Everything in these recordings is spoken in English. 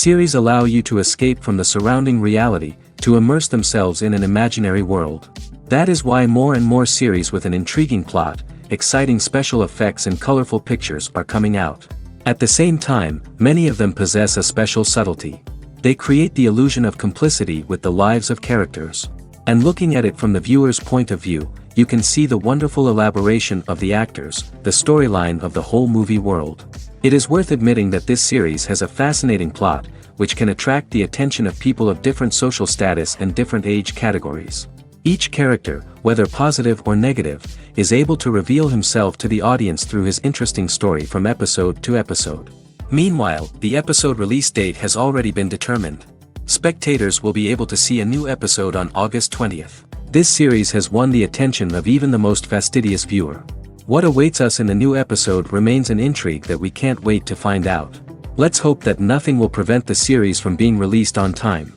Series allow you to escape from the surrounding reality, to immerse themselves in an imaginary world. That is why more and more series with an intriguing plot, exciting special effects and colorful pictures are coming out. At the same time, many of them possess a special subtlety. They create the illusion of complicity with the lives of characters. And looking at it from the viewer's point of view, you can see the wonderful elaboration of the actors, the storyline of the whole movie world. It is worth admitting that this series has a fascinating plot, which can attract the attention of people of different social status and different age categories. Each character, whether positive or negative, is able to reveal himself to the audience through his interesting story from episode to episode. Meanwhile, the episode release date has already been determined. Spectators will be able to see a new episode on August 20th. This series has won the attention of even the most fastidious viewer. What awaits us in the new episode remains an intrigue that we can't wait to find out. Let's hope that nothing will prevent the series from being released on time.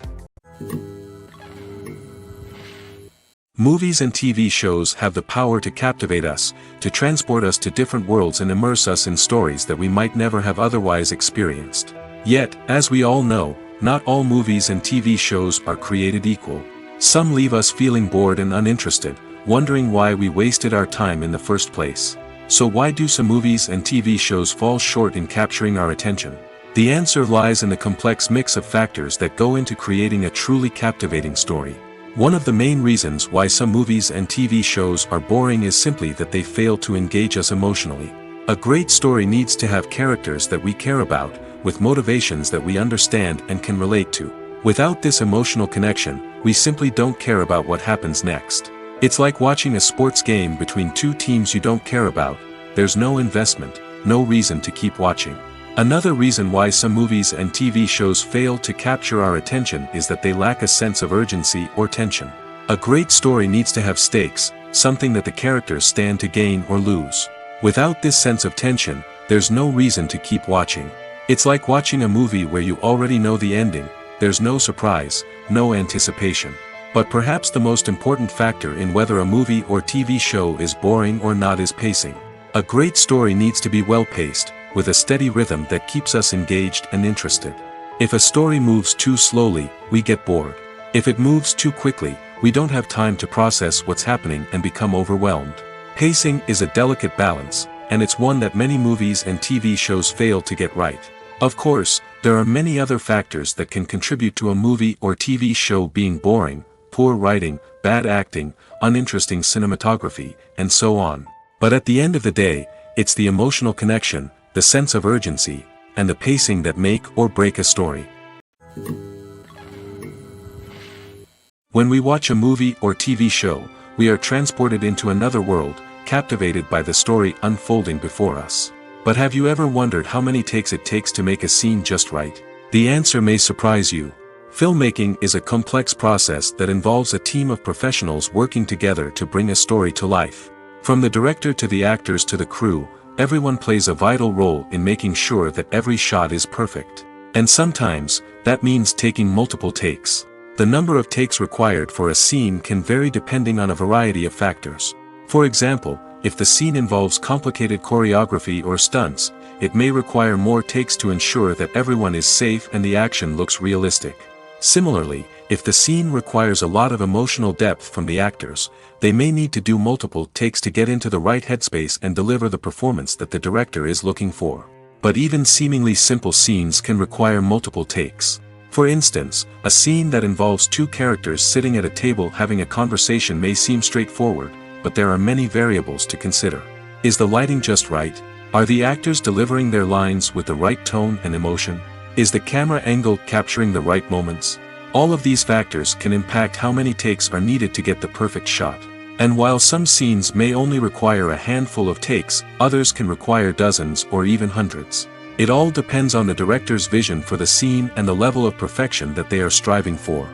Movies and TV shows have the power to captivate us, to transport us to different worlds and immerse us in stories that we might never have otherwise experienced. Yet, as we all know, not all movies and TV shows are created equal. Some leave us feeling bored and uninterested, wondering why we wasted our time in the first place. So why do some movies and TV shows fall short in capturing our attention? The answer lies in the complex mix of factors that go into creating a truly captivating story. One of the main reasons why some movies and TV shows are boring is simply that they fail to engage us emotionally. A great story needs to have characters that we care about, with motivations that we understand and can relate to. Without this emotional connection, we simply don't care about what happens next. It's like watching a sports game between two teams you don't care about. There's no investment, no reason to keep watching. Another reason why some movies and TV shows fail to capture our attention is that they lack a sense of urgency or tension. A great story needs to have stakes, something that the characters stand to gain or lose. Without this sense of tension, there's no reason to keep watching. It's like watching a movie where you already know the ending, there's no surprise, no anticipation. But perhaps the most important factor in whether a movie or TV show is boring or not is pacing. A great story needs to be well-paced, with a steady rhythm that keeps us engaged and interested. If a story moves too slowly, we get bored. If it moves too quickly, we don't have time to process what's happening and become overwhelmed. Pacing is a delicate balance, and it's one that many movies and TV shows fail to get right. Of course, there are many other factors that can contribute to a movie or TV show being boring: poor writing, bad acting, uninteresting cinematography, and so on. But at the end of the day, it's the emotional connection, the sense of urgency, and the pacing that make or break a story. When we watch a movie or TV show, we are transported into another world, captivated by the story unfolding before us. But have you ever wondered how many takes it takes to make a scene just right? The answer may surprise you. Filmmaking is a complex process that involves a team of professionals working together to bring a story to life. From the director to the actors to the crew, everyone plays a vital role in making sure that every shot is perfect. And sometimes, that means taking multiple takes. The number of takes required for a scene can vary depending on a variety of factors. For example, if the scene involves complicated choreography or stunts, it may require more takes to ensure that everyone is safe and the action looks realistic. Similarly, if the scene requires a lot of emotional depth from the actors, they may need to do multiple takes to get into the right headspace and deliver the performance that the director is looking for. But even seemingly simple scenes can require multiple takes. For instance, a scene that involves two characters sitting at a table having a conversation may seem straightforward, but there are many variables to consider. Is the lighting just right? Are the actors delivering their lines with the right tone and emotion? Is the camera angle capturing the right moments? All of these factors can impact how many takes are needed to get the perfect shot. And while some scenes may only require a handful of takes, others can require dozens or even hundreds. It all depends on the director's vision for the scene and the level of perfection that they are striving for.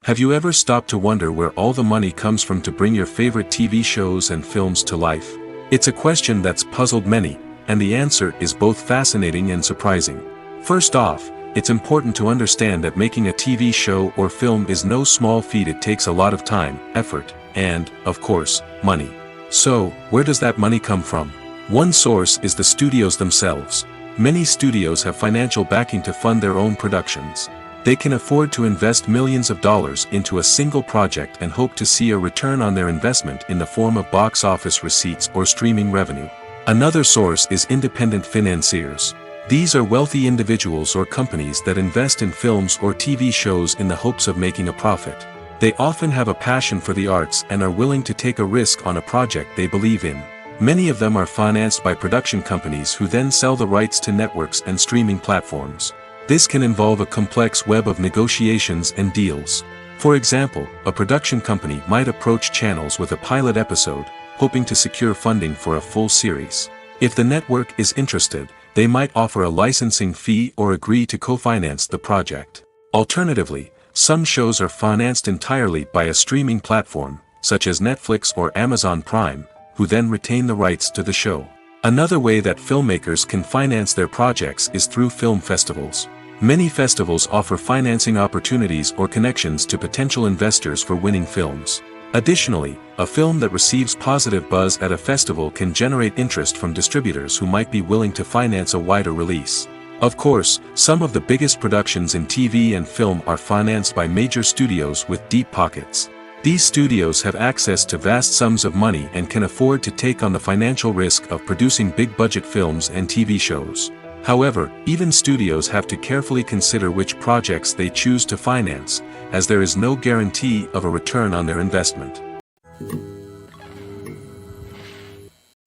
Have you ever stopped to wonder where all the money comes from to bring your favorite TV shows and films to life? It's a question that's puzzled many, and the answer is both fascinating and surprising. First off, it's important to understand that making a TV show or film is no small feat. It takes a lot of time, effort, and, of course, money. So, where does that money come from? One source is the studios themselves. Many studios have financial backing to fund their own productions. They can afford to invest millions of dollars into a single project and hope to see a return on their investment in the form of box office receipts or streaming revenue. Another source is independent financiers. These are wealthy individuals or companies that invest in films or TV shows in the hopes of making a profit. They often have a passion for the arts and are willing to take a risk on a project they believe in. Many of them are financed by production companies who then sell the rights to networks and streaming platforms. This can involve a complex web of negotiations and deals. For example, a production company might approach channels with a pilot episode, hoping to secure funding for a full series. If the network is interested, they might offer a licensing fee or agree to co-finance the project. Alternatively, some shows are financed entirely by a streaming platform, such as Netflix or Amazon Prime, who then retain the rights to the show. Another way that filmmakers can finance their projects is through film festivals. Many festivals offer financing opportunities or connections to potential investors for winning films. Additionally, a film that receives positive buzz at a festival can generate interest from distributors who might be willing to finance a wider release. Of course, some of the biggest productions in TV and film are financed by major studios with deep pockets. These studios have access to vast sums of money and can afford to take on the financial risk of producing big-budget films and TV shows. However, even studios have to carefully consider which projects they choose to finance, as there is no guarantee of a return on their investment.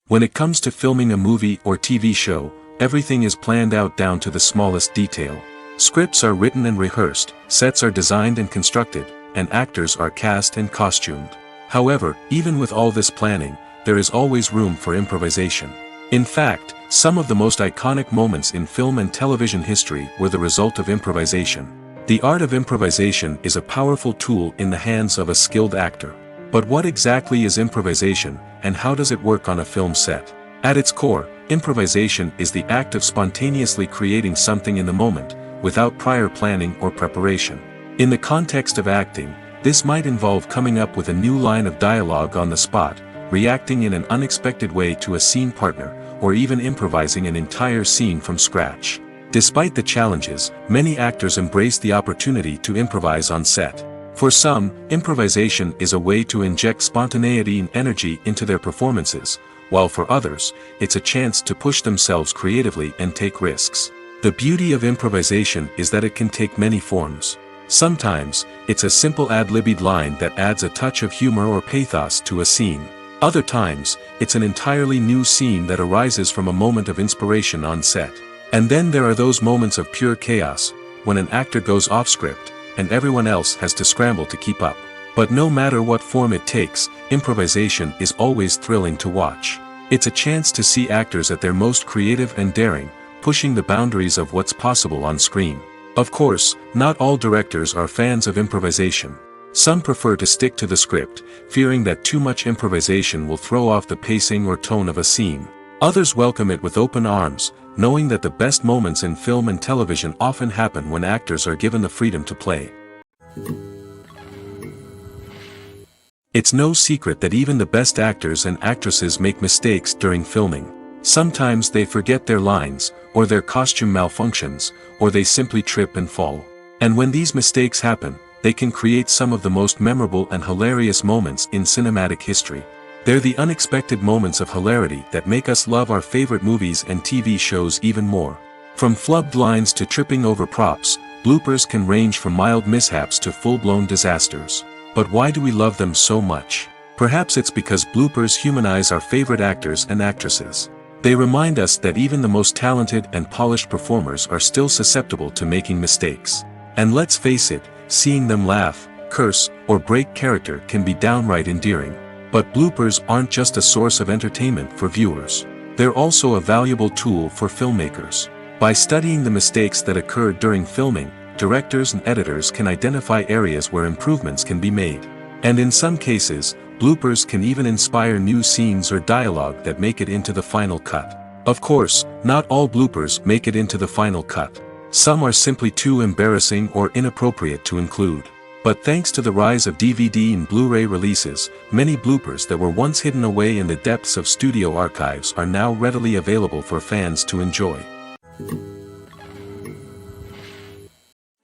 When it comes to filming a movie or TV show, everything is planned out down to the smallest detail. Scripts are written and rehearsed, sets are designed and constructed, and actors are cast and costumed. However, even with all this planning, there is always room for improvisation. In fact, some of the most iconic moments in film and television history were the result of improvisation. The art of improvisation is a powerful tool in the hands of a skilled actor. But what exactly is improvisation, and how does it work on a film set? At its core, improvisation is the act of spontaneously creating something in the moment, without prior planning or preparation. In the context of acting, this might involve coming up with a new line of dialogue on the spot, reacting in an unexpected way to a scene partner, or even improvising an entire scene from scratch. Despite the challenges, many actors embrace the opportunity to improvise on set. For some, improvisation is a way to inject spontaneity and energy into their performances, while for others, it's a chance to push themselves creatively and take risks. The beauty of improvisation is that it can take many forms. Sometimes, it's a simple ad-libbed line that adds a touch of humor or pathos to a scene. Other times, it's an entirely new scene that arises from a moment of inspiration on set. And then there are those moments of pure chaos, when an actor goes off script, and everyone else has to scramble to keep up. But no matter what form it takes, improvisation is always thrilling to watch. It's a chance to see actors at their most creative and daring, pushing the boundaries of what's possible on screen. Of course, not all directors are fans of improvisation. Some prefer to stick to the script, fearing that too much improvisation will throw off the pacing or tone of a scene. Others welcome it with open arms, knowing that the best moments in film and television often happen when actors are given the freedom to play. It's no secret that even the best actors and actresses make mistakes during filming. Sometimes they forget their lines, or their costume malfunctions, or they simply trip and fall. And when these mistakes happen, they can create some of the most memorable and hilarious moments in cinematic history. They're the unexpected moments of hilarity that make us love our favorite movies and TV shows even more. From flubbed lines to tripping over props, bloopers can range from mild mishaps to full-blown disasters. But why do we love them so much? Perhaps it's because bloopers humanize our favorite actors and actresses. They remind us that even the most talented and polished performers are still susceptible to making mistakes. And let's face it, seeing them laugh, curse, or break character can be downright endearing. But bloopers aren't just a source of entertainment for viewers. They're also a valuable tool for filmmakers. By studying the mistakes that occurred during filming, directors and editors can identify areas where improvements can be made. And in some cases, bloopers can even inspire new scenes or dialogue that make it into the final cut. Of course, not all bloopers make it into the final cut. Some are simply too embarrassing or inappropriate to include. But thanks to the rise of DVD and Blu-ray releases, many bloopers that were once hidden away in the depths of studio archives are now readily available for fans to enjoy.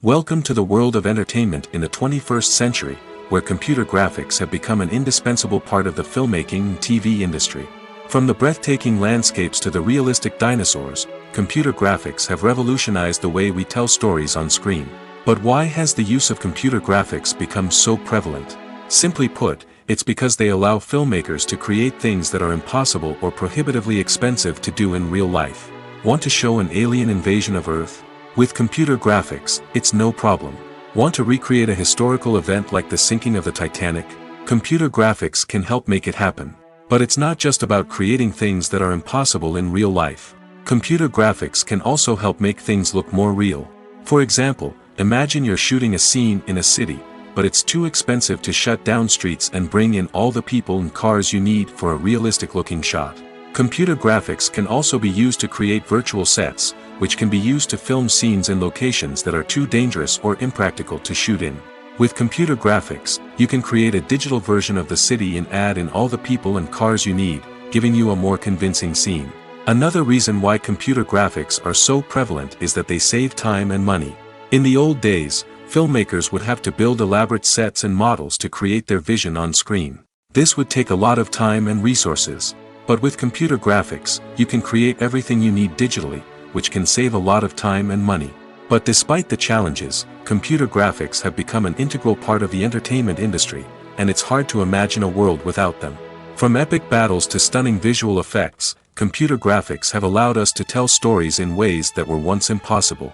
Welcome to the world of entertainment in the 21st century, where computer graphics have become an indispensable part of the filmmaking and TV industry. From the breathtaking landscapes to the realistic dinosaurs, computer graphics have revolutionized the way we tell stories on screen. But why has the use of computer graphics become so prevalent? Simply put, it's because they allow filmmakers to create things that are impossible or prohibitively expensive to do in real life. Want to show an alien invasion of Earth? With computer graphics, it's no problem. Want to recreate a historical event like the sinking of the Titanic? Computer graphics can help make it happen. But it's not just about creating things that are impossible in real life. Computer graphics can also help make things look more real. For example, imagine you're shooting a scene in a city, but it's too expensive to shut down streets and bring in all the people and cars you need for a realistic-looking shot. Computer graphics can also be used to create virtual sets, which can be used to film scenes in locations that are too dangerous or impractical to shoot in. With computer graphics, you can create a digital version of the city and add in all the people and cars you need, giving you a more convincing scene. Another reason why computer graphics are so prevalent is that they save time and money. In the old days, filmmakers would have to build elaborate sets and models to create their vision on screen. This would take a lot of time and resources. But with computer graphics, you can create everything you need digitally, which can save a lot of time and money. But despite the challenges, computer graphics have become an integral part of the entertainment industry, and it's hard to imagine a world without them. From epic battles to stunning visual effects, computer graphics have allowed us to tell stories in ways that were once impossible.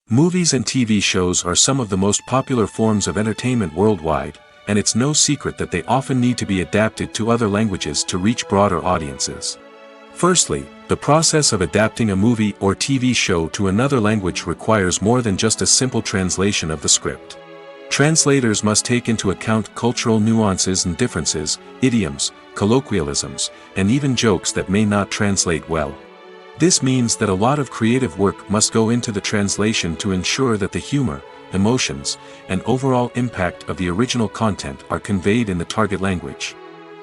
Movies and TV shows are some of the most popular forms of entertainment worldwide, and it's no secret that they often need to be adapted to other languages to reach broader audiences. Firstly, the process of adapting a movie or TV show to another language requires more than just a simple translation of the script. Translators must take into account cultural nuances and differences, idioms, colloquialisms, and even jokes that may not translate well. This means that a lot of creative work must go into the translation to ensure that the humor, emotions, and overall impact of the original content are conveyed in the target language.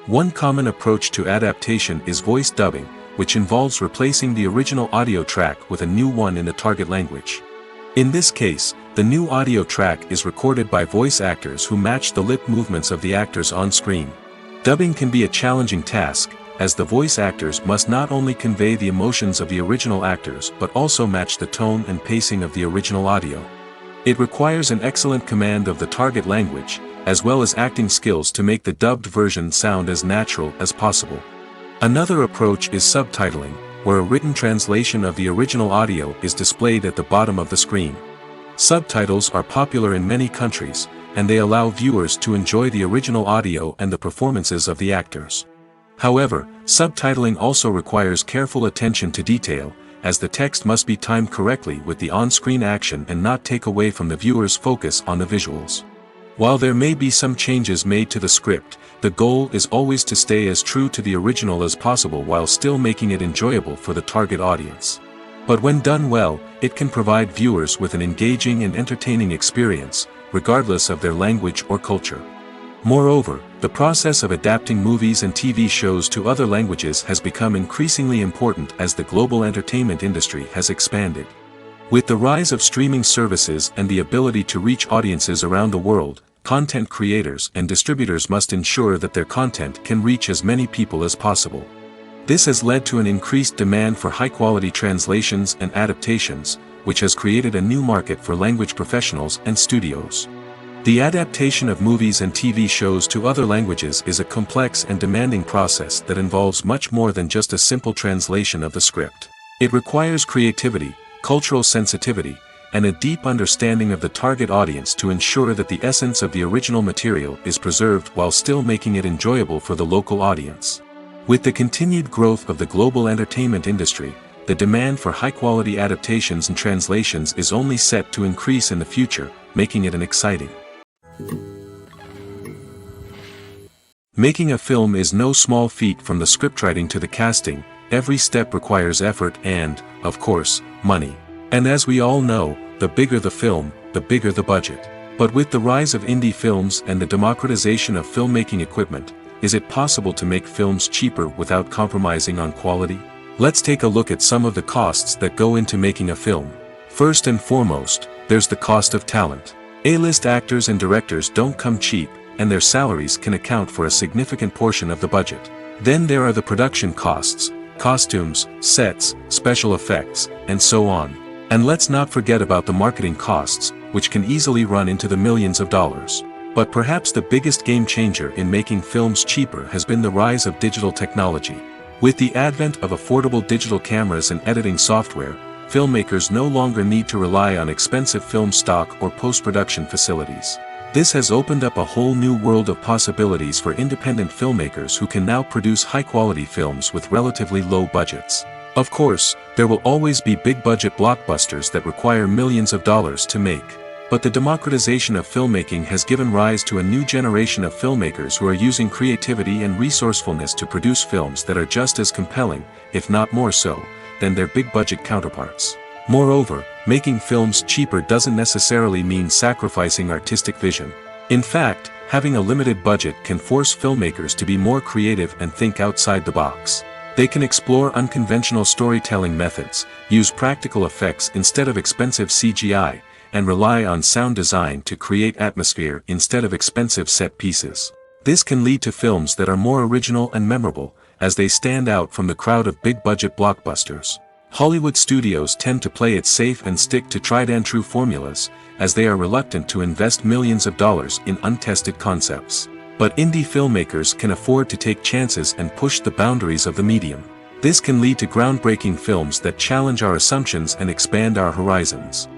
One common approach to adaptation is voice dubbing, which involves replacing the original audio track with a new one in the target language. In this case, the new audio track is recorded by voice actors who match the lip movements of the actors on screen. Dubbing can be a challenging task, as the voice actors must not only convey the emotions of the original actors but also match the tone and pacing of the original audio. It requires an excellent command of the target language, as well as acting skills to make the dubbed version sound as natural as possible. Another approach is subtitling, where a written translation of the original audio is displayed at the bottom of the screen. Subtitles are popular in many countries, and they allow viewers to enjoy the original audio and the performances of the actors. However, subtitling also requires careful attention to detail, as the text must be timed correctly with the on-screen action and not take away from the viewer's focus on the visuals. While there may be some changes made to the script, the goal is always to stay as true to the original as possible while still making it enjoyable for the target audience. But when done well, it can provide viewers with an engaging and entertaining experience, regardless of their language or culture. Moreover, the process of adapting movies and TV shows to other languages has become increasingly important as the global entertainment industry has expanded. With the rise of streaming services and the ability to reach audiences around the world, content creators and distributors must ensure that their content can reach as many people as possible. This has led to an increased demand for high-quality translations and adaptations, which has created a new market for language professionals and studios. The adaptation of movies and TV shows to other languages is a complex and demanding process that involves much more than just a simple translation of the script. It requires creativity, cultural sensitivity, and a deep understanding of the target audience to ensure that the essence of the original material is preserved while still making it enjoyable for the local audience. With the continued growth of the global entertainment industry, the demand for high-quality adaptations and translations is only set to increase in the future, making it an exciting. Making a film is no small feat. From the scriptwriting to the casting, every step requires effort and, of course, money. And as we all know, the bigger the film, the bigger the budget. But with the rise of indie films and the democratization of filmmaking equipment, is it possible to make films cheaper without compromising on quality? Let's take a look at some of the costs that go into making a film. First and foremost, there's the cost of talent. A-list actors and directors don't come cheap, and their salaries can account for a significant portion of the budget. Then there are the production costs, costumes, sets, special effects, and so on. And let's not forget about the marketing costs, which can easily run into the millions of dollars. But perhaps the biggest game changer in making films cheaper has been the rise of digital technology. With the advent of affordable digital cameras and editing software, filmmakers no longer need to rely on expensive film stock or post-production facilities. This has opened up a whole new world of possibilities for independent filmmakers who can now produce high-quality films with relatively low budgets. Of course, there will always be big-budget blockbusters that require millions of dollars to make. But the democratization of filmmaking has given rise to a new generation of filmmakers who are using creativity and resourcefulness to produce films that are just as compelling, if not more so, than their big-budget counterparts. Moreover, making films cheaper doesn't necessarily mean sacrificing artistic vision. In fact, having a limited budget can force filmmakers to be more creative and think outside the box. They can explore unconventional storytelling methods, use practical effects instead of expensive CGI, and rely on sound design to create atmosphere instead of expensive set pieces. This can lead to films that are more original and memorable, as they stand out from the crowd of big-budget blockbusters. Hollywood studios tend to play it safe and stick to tried-and-true formulas, as they are reluctant to invest millions of dollars in untested concepts. But indie filmmakers can afford to take chances and push the boundaries of the medium. This can lead to groundbreaking films that challenge our assumptions and expand our horizons.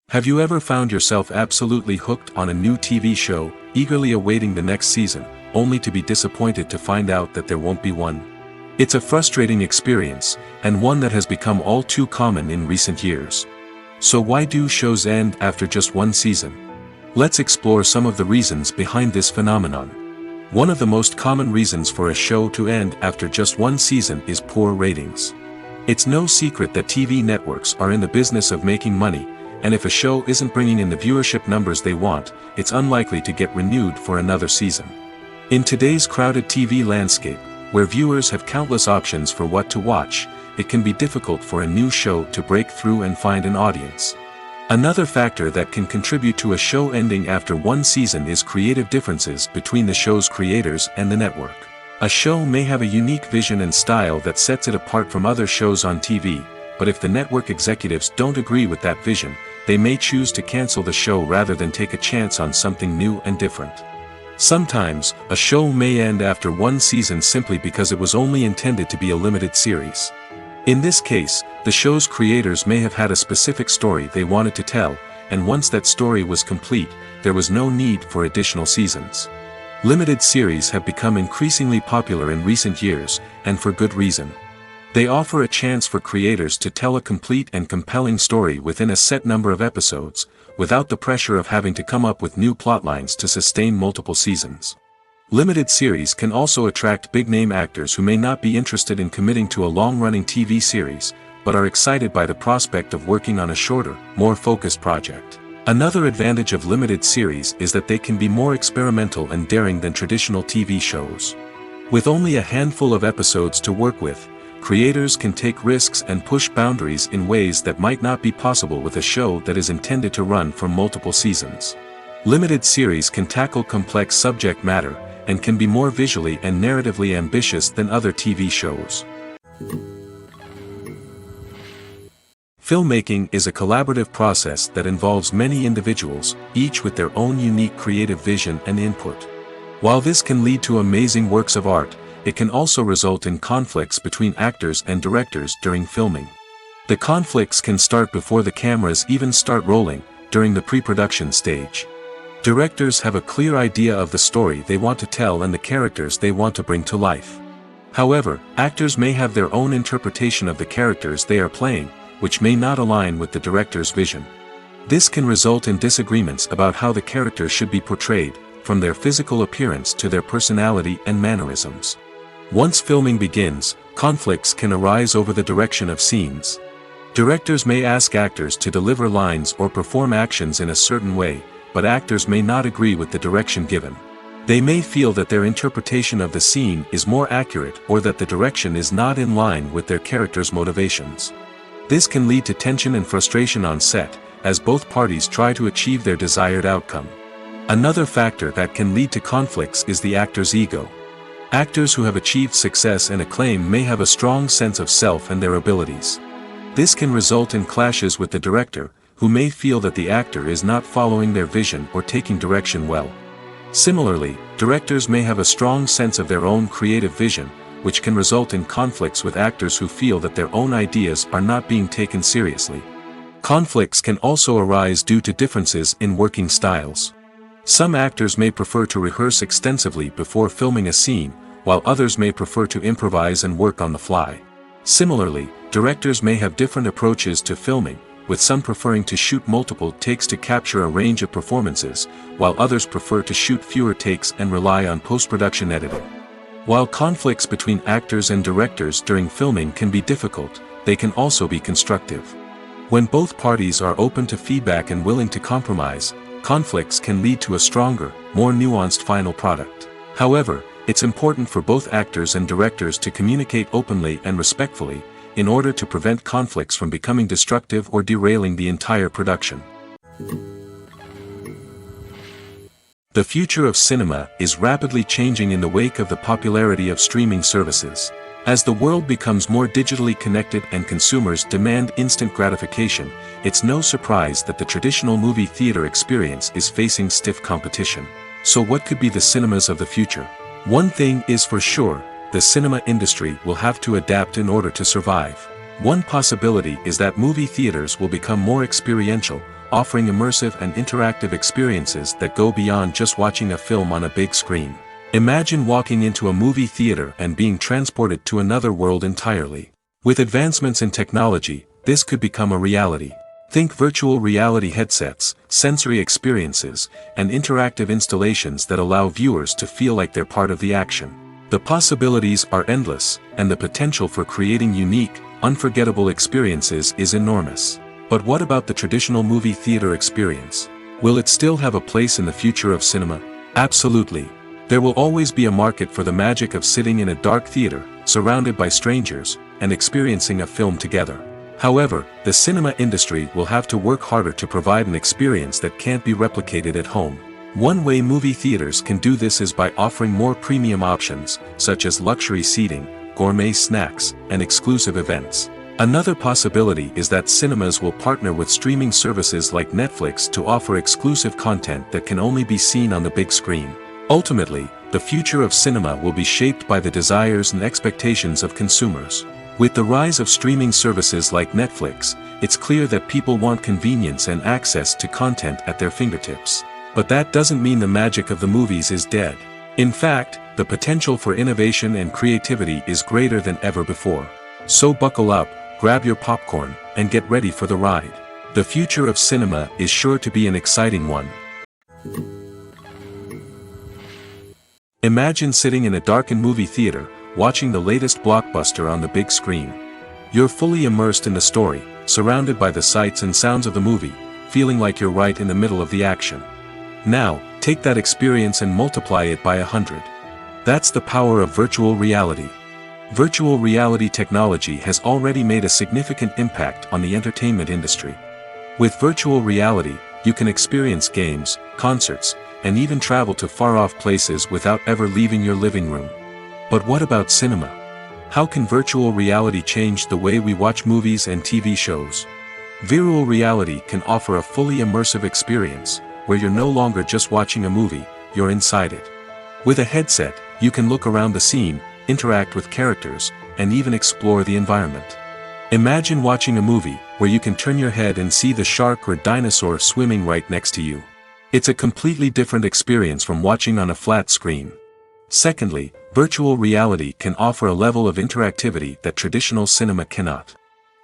Have you ever found yourself absolutely hooked on a new TV show, eagerly awaiting the next season, only to be disappointed to find out that there won't be one? It's a frustrating experience, and one that has become all too common in recent years. So why do shows end after just one season? Let's explore some of the reasons behind this phenomenon. One of the most common reasons for a show to end after just one season is poor ratings. It's no secret that TV networks are in the business of making money, and if a show isn't bringing in the viewership numbers they want, it's unlikely to get renewed for another season. In today's crowded TV landscape, where viewers have countless options for what to watch, it can be difficult for a new show to break through and find an audience. Another factor that can contribute to a show ending after one season is creative differences between the show's creators and the network. A show may have a unique vision and style that sets it apart from other shows on TV, but if the network executives don't agree with that vision, they may choose to cancel the show rather than take a chance on something new and different. Sometimes, a show may end after one season simply because it was only intended to be a limited series. In this case, the show's creators may have had a specific story they wanted to tell, and once that story was complete, there was no need for additional seasons. Limited series have become increasingly popular in recent years, and for good reason. They offer a chance for creators to tell a complete and compelling story within a set number of episodes, without the pressure of having to come up with new plotlines to sustain multiple seasons. Limited series can also attract big-name actors who may not be interested in committing to a long-running TV series, but are excited by the prospect of working on a shorter, more focused project. Another advantage of limited series is that they can be more experimental and daring than traditional TV shows. With only a handful of episodes to work with, creators can take risks and push boundaries in ways that might not be possible with a show that is intended to run for multiple seasons. Limited series can tackle complex subject matter, and can be more visually and narratively ambitious than other TV shows. Filmmaking is a collaborative process that involves many individuals, each with their own unique creative vision and input. While this can lead to amazing works of art, it can also result in conflicts between actors and directors during filming. The conflicts can start before the cameras even start rolling, during the pre-production stage. Directors have a clear idea of the story they want to tell and the characters they want to bring to life. However, actors may have their own interpretation of the characters they are playing, which may not align with the director's vision. This can result in disagreements about how the characters should be portrayed, from their physical appearance to their personality and mannerisms. Once filming begins, conflicts can arise over the direction of scenes. Directors may ask actors to deliver lines or perform actions in a certain way, but actors may not agree with the direction given. They may feel that their interpretation of the scene is more accurate or that the direction is not in line with their character's motivations. This can lead to tension and frustration on set, as both parties try to achieve their desired outcome. Another factor that can lead to conflicts is the actor's ego. Actors who have achieved success and acclaim may have a strong sense of self and their abilities. This can result in clashes with the director, who may feel that the actor is not following their vision or taking direction well. Similarly, directors may have a strong sense of their own creative vision, which can result in conflicts with actors who feel that their own ideas are not being taken seriously. Conflicts can also arise due to differences in working styles. Some actors may prefer to rehearse extensively before filming a scene, while others may prefer to improvise and work on the fly. Similarly, directors may have different approaches to filming, with some preferring to shoot multiple takes to capture a range of performances, while others prefer to shoot fewer takes and rely on post-production editing. While conflicts between actors and directors during filming can be difficult, they can also be constructive. When both parties are open to feedback and willing to compromise, conflicts can lead to a stronger, more nuanced final product. However, it's important for both actors and directors to communicate openly and respectfully, in order to prevent conflicts from becoming destructive or derailing the entire production. The future of cinema is rapidly changing in the wake of the popularity of streaming services. As the world becomes more digitally connected and consumers demand instant gratification, it's no surprise that the traditional movie theater experience is facing stiff competition. So what could be the cinemas of the future? One thing is for sure, the cinema industry will have to adapt in order to survive. One possibility is that movie theaters will become more experiential, offering immersive and interactive experiences that go beyond just watching a film on a big screen. Imagine walking into a movie theater and being transported to another world entirely. With advancements in technology, this could become a reality. Think virtual reality headsets, sensory experiences, and interactive installations that allow viewers to feel like they're part of the action. The possibilities are endless, and the potential for creating unique, unforgettable experiences is enormous. But what about the traditional movie theater experience? Will it still have a place in the future of cinema? Absolutely. There will always be a market for the magic of sitting in a dark theater, surrounded by strangers, and experiencing a film together. However, the cinema industry will have to work harder to provide an experience that can't be replicated at home. One way movie theaters can do this is by offering more premium options, such as luxury seating, gourmet snacks, and exclusive events. Another possibility is that cinemas will partner with streaming services like Netflix to offer exclusive content that can only be seen on the big screen. Ultimately, the future of cinema will be shaped by the desires and expectations of consumers. With the rise of streaming services like Netflix, it's clear that people want convenience and access to content at their fingertips. But that doesn't mean the magic of the movies is dead. In fact, the potential for innovation and creativity is greater than ever before. So buckle up, grab your popcorn, and get ready for the ride. The future of cinema is sure to be an exciting one. Imagine sitting in a darkened movie theater, watching the latest blockbuster on the big screen. You're fully immersed in the story, surrounded by the sights and sounds of the movie, feeling like you're right in the middle of the action. Now, take that experience and multiply it by 100. That's the power of virtual reality. Virtual reality technology has already made a significant impact on the entertainment industry. With virtual reality, you can experience games, concerts, and even travel to far-off places without ever leaving your living room. But what about cinema? How can virtual reality change the way we watch movies and TV shows? Virtual reality can offer a fully immersive experience, where you're no longer just watching a movie, you're inside it. With a headset, you can look around the scene, interact with characters, and even explore the environment. Imagine watching a movie, where you can turn your head and see the shark or dinosaur swimming right next to you. It's a completely different experience from watching on a flat screen. Secondly, virtual reality can offer a level of interactivity that traditional cinema cannot.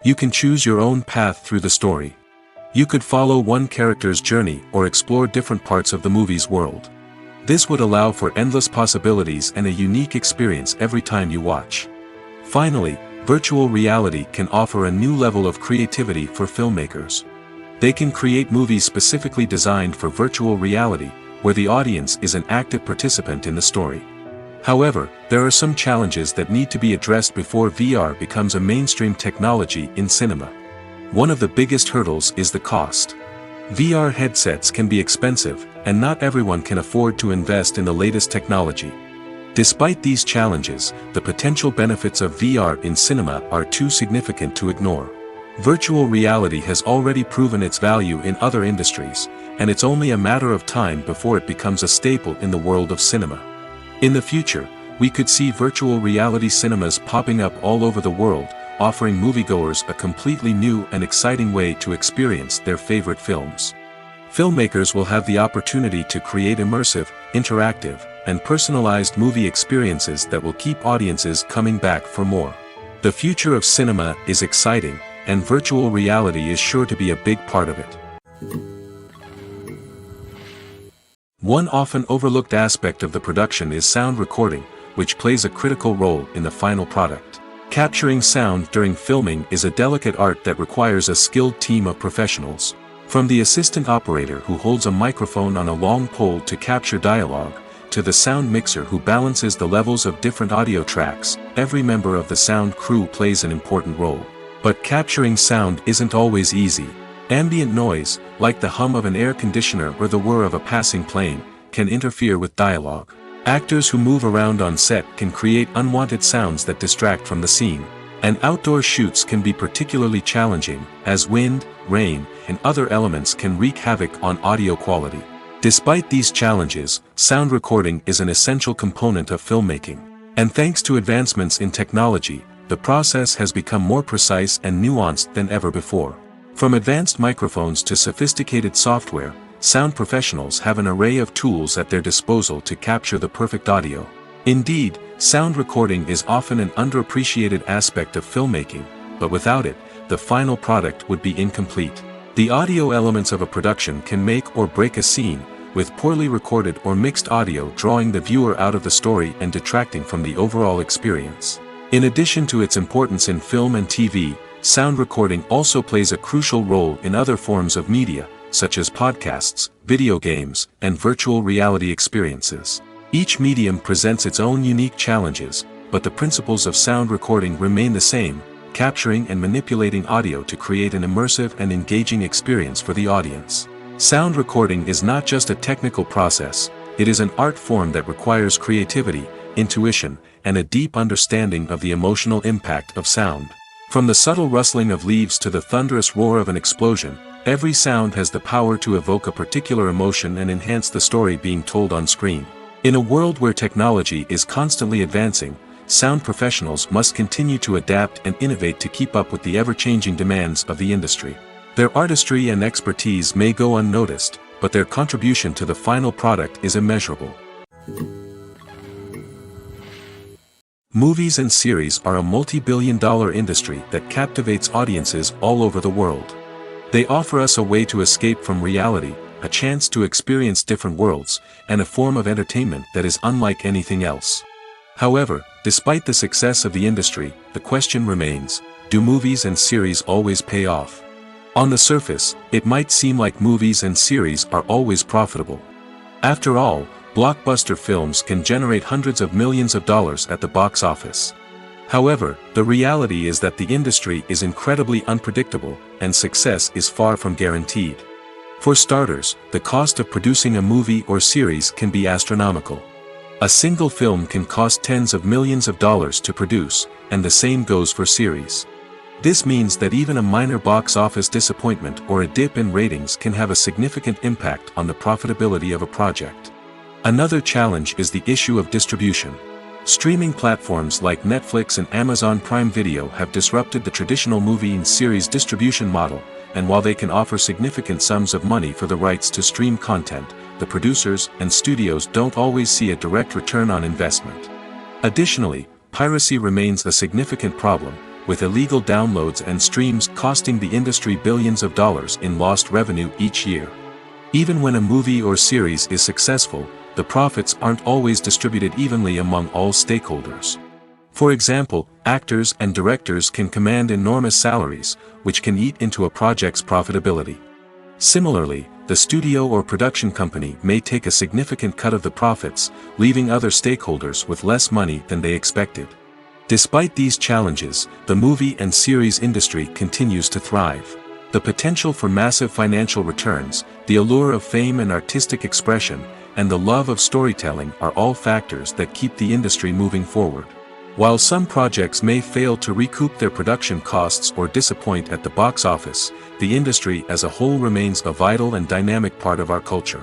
You can choose your own path through the story. You could follow one character's journey or explore different parts of the movie's world. This would allow for endless possibilities and a unique experience every time you watch. Finally, virtual reality can offer a new level of creativity for filmmakers. They can create movies specifically designed for virtual reality, where the audience is an active participant in the story. However, there are some challenges that need to be addressed before VR becomes a mainstream technology in cinema. One of the biggest hurdles is the cost. VR headsets can be expensive, and not everyone can afford to invest in the latest technology. Despite these challenges, the potential benefits of VR in cinema are too significant to ignore. Virtual reality has already proven its value in other industries, and it's only a matter of time before it becomes a staple in the world of cinema. In the future, we could see virtual reality cinemas popping up all over the world, offering moviegoers a completely new and exciting way to experience their favorite films. Filmmakers will have the opportunity to create immersive, interactive, and personalized movie experiences that will keep audiences coming back for more. The future of cinema is exciting, and virtual reality is sure to be a big part of it. One often overlooked aspect of the production is sound recording, which plays a critical role in the final product. Capturing sound during filming is a delicate art that requires a skilled team of professionals. From the assistant operator who holds a microphone on a long pole to capture dialogue, to the sound mixer who balances the levels of different audio tracks, every member of the sound crew plays an important role. But capturing sound isn't always easy. Ambient noise, like the hum of an air conditioner or the whir of a passing plane, can interfere with dialogue. Actors who move around on set can create unwanted sounds that distract from the scene. And outdoor shoots can be particularly challenging, as wind, rain, and other elements can wreak havoc on audio quality. Despite these challenges, sound recording is an essential component of filmmaking. And thanks to advancements in technology, the process has become more precise and nuanced than ever before. From advanced microphones to sophisticated software, sound professionals have an array of tools at their disposal to capture the perfect audio. Indeed, sound recording is often an underappreciated aspect of filmmaking, but without it, the final product would be incomplete. The audio elements of a production can make or break a scene, with poorly recorded or mixed audio drawing the viewer out of the story and detracting from the overall experience. In addition to its importance in film and TV, sound recording also plays a crucial role in other forms of media, such as podcasts, video games, and virtual reality experiences. Each medium presents its own unique challenges, but the principles of sound recording remain the same: capturing and manipulating audio to create an immersive and engaging experience for the audience. Sound recording is not just a technical process, it is an art form that requires creativity, intuition, and a deep understanding of the emotional impact of sound. From the subtle rustling of leaves to the thunderous roar of an explosion, every sound has the power to evoke a particular emotion and enhance the story being told on screen. In a world where technology is constantly advancing, sound professionals must continue to adapt and innovate to keep up with the ever-changing demands of the industry. Their artistry and expertise may go unnoticed, but their contribution to the final product is immeasurable. Movies and series are a multi-billion-dollar industry that captivates audiences all over the world. They offer us a way to escape from reality, a chance to experience different worlds, and a form of entertainment that is unlike anything else. However, despite the success of the industry, the question remains: do movies and series always pay off? On the surface, it might seem like movies and series are always profitable. After all, blockbuster films can generate hundreds of millions of dollars at the box office. However, the reality is that the industry is incredibly unpredictable, and success is far from guaranteed. For starters, the cost of producing a movie or series can be astronomical. A single film can cost tens of millions of dollars to produce, and the same goes for series. This means that even a minor box office disappointment or a dip in ratings can have a significant impact on the profitability of a project. Another challenge is the issue of distribution. Streaming platforms like Netflix and Amazon Prime Video have disrupted the traditional movie and series distribution model, and while they can offer significant sums of money for the rights to stream content, the producers and studios don't always see a direct return on investment. Additionally, piracy remains a significant problem, with illegal downloads and streams costing the industry billions of dollars in lost revenue each year. Even when a movie or series is successful, the profits aren't always distributed evenly among all stakeholders. For example, actors and directors can command enormous salaries, which can eat into a project's profitability. Similarly, the studio or production company may take a significant cut of the profits, leaving other stakeholders with less money than they expected. Despite these challenges, the movie and series industry continues to thrive. The potential for massive financial returns, the allure of fame and artistic expression, and the love of storytelling are all factors that keep the industry moving forward. While some projects may fail to recoup their production costs or disappoint at the box office, the industry as a whole remains a vital and dynamic part of our culture.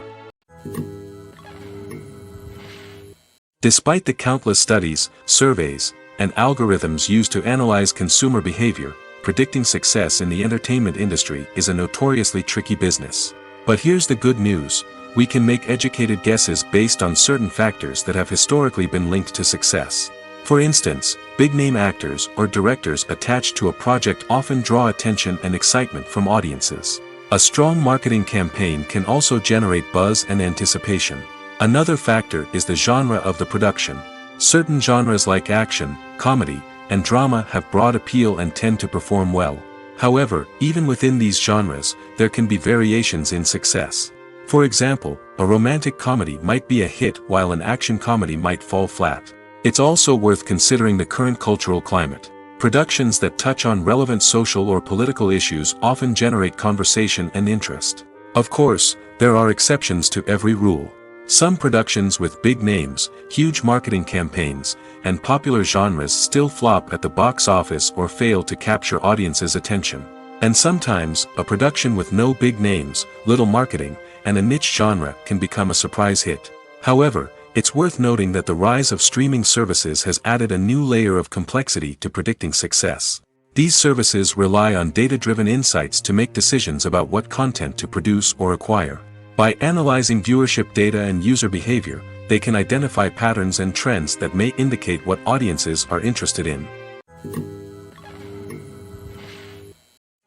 Despite the countless studies, surveys, and algorithms used to analyze consumer behavior, predicting success in the entertainment industry is a notoriously tricky business. But here's the good news: we can make educated guesses based on certain factors that have historically been linked to success. For instance, big-name actors or directors attached to a project often draw attention and excitement from audiences. A strong marketing campaign can also generate buzz and anticipation. Another factor is the genre of the production. Certain genres like action, comedy, and drama have broad appeal and tend to perform well. However, even within these genres, there can be variations in success. For example, a romantic comedy might be a hit while an action comedy might fall flat. It's also worth considering the current cultural climate. Productions that touch on relevant social or political issues often generate conversation and interest. Of course, there are exceptions to every rule. Some productions with big names, huge marketing campaigns, and popular genres still flop at the box office or fail to capture audiences' attention. And sometimes, a production with no big names, little marketing, and a niche genre can become a surprise hit. However, it's worth noting that the rise of streaming services has added a new layer of complexity to predicting success. These services rely on data-driven insights to make decisions about what content to produce or acquire. By analyzing viewership data and user behavior, they can identify patterns and trends that may indicate what audiences are interested in.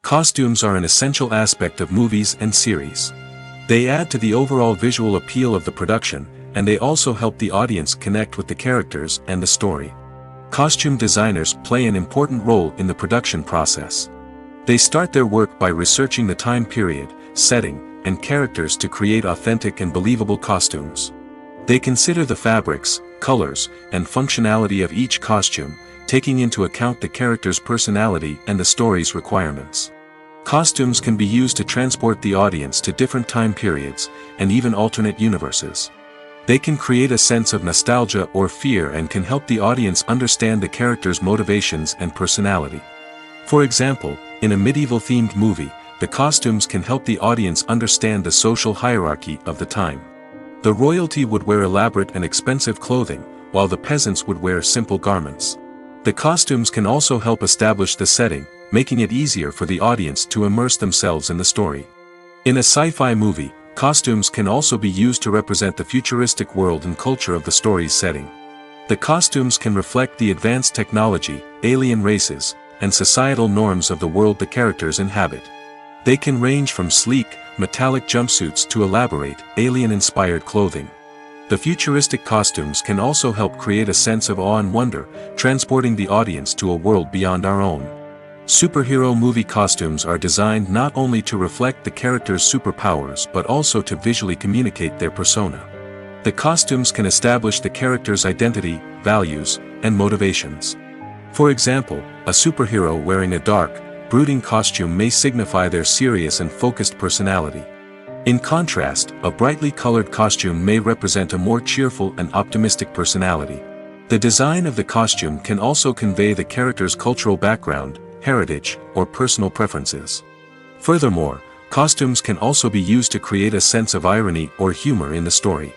Costumes are an essential aspect of movies and series. They add to the overall visual appeal of the production, and they also help the audience connect with the characters and the story. Costume designers play an important role in the production process. They start their work by researching the time period, setting, and characters to create authentic and believable costumes. They consider the fabrics, colors, and functionality of each costume, taking into account the character's personality and the story's requirements. Costumes can be used to transport the audience to different time periods, and even alternate universes. They can create a sense of nostalgia or fear and can help the audience understand the character's motivations and personality. For example, in a medieval-themed movie, the costumes can help the audience understand the social hierarchy of the time. The royalty would wear elaborate and expensive clothing, while the peasants would wear simple garments. The costumes can also help establish the setting, making it easier for the audience to immerse themselves in the story. In a sci-fi movie, costumes can also be used to represent the futuristic world and culture of the story's setting. The costumes can reflect the advanced technology, alien races, and societal norms of the world the characters inhabit. They can range from sleek, metallic jumpsuits to elaborate, alien-inspired clothing. The futuristic costumes can also help create a sense of awe and wonder, transporting the audience to a world beyond our own. Superhero movie costumes are designed not only to reflect the character's superpowers but also to visually communicate their persona. The costumes can establish the character's identity, values, and motivations. For example, a superhero wearing a dark, brooding costume may signify their serious and focused personality. In contrast, a brightly colored costume may represent a more cheerful and optimistic personality. The design of the costume can also convey the character's cultural background, heritage, or personal preferences. Furthermore, costumes can also be used to create a sense of irony or humor in the story.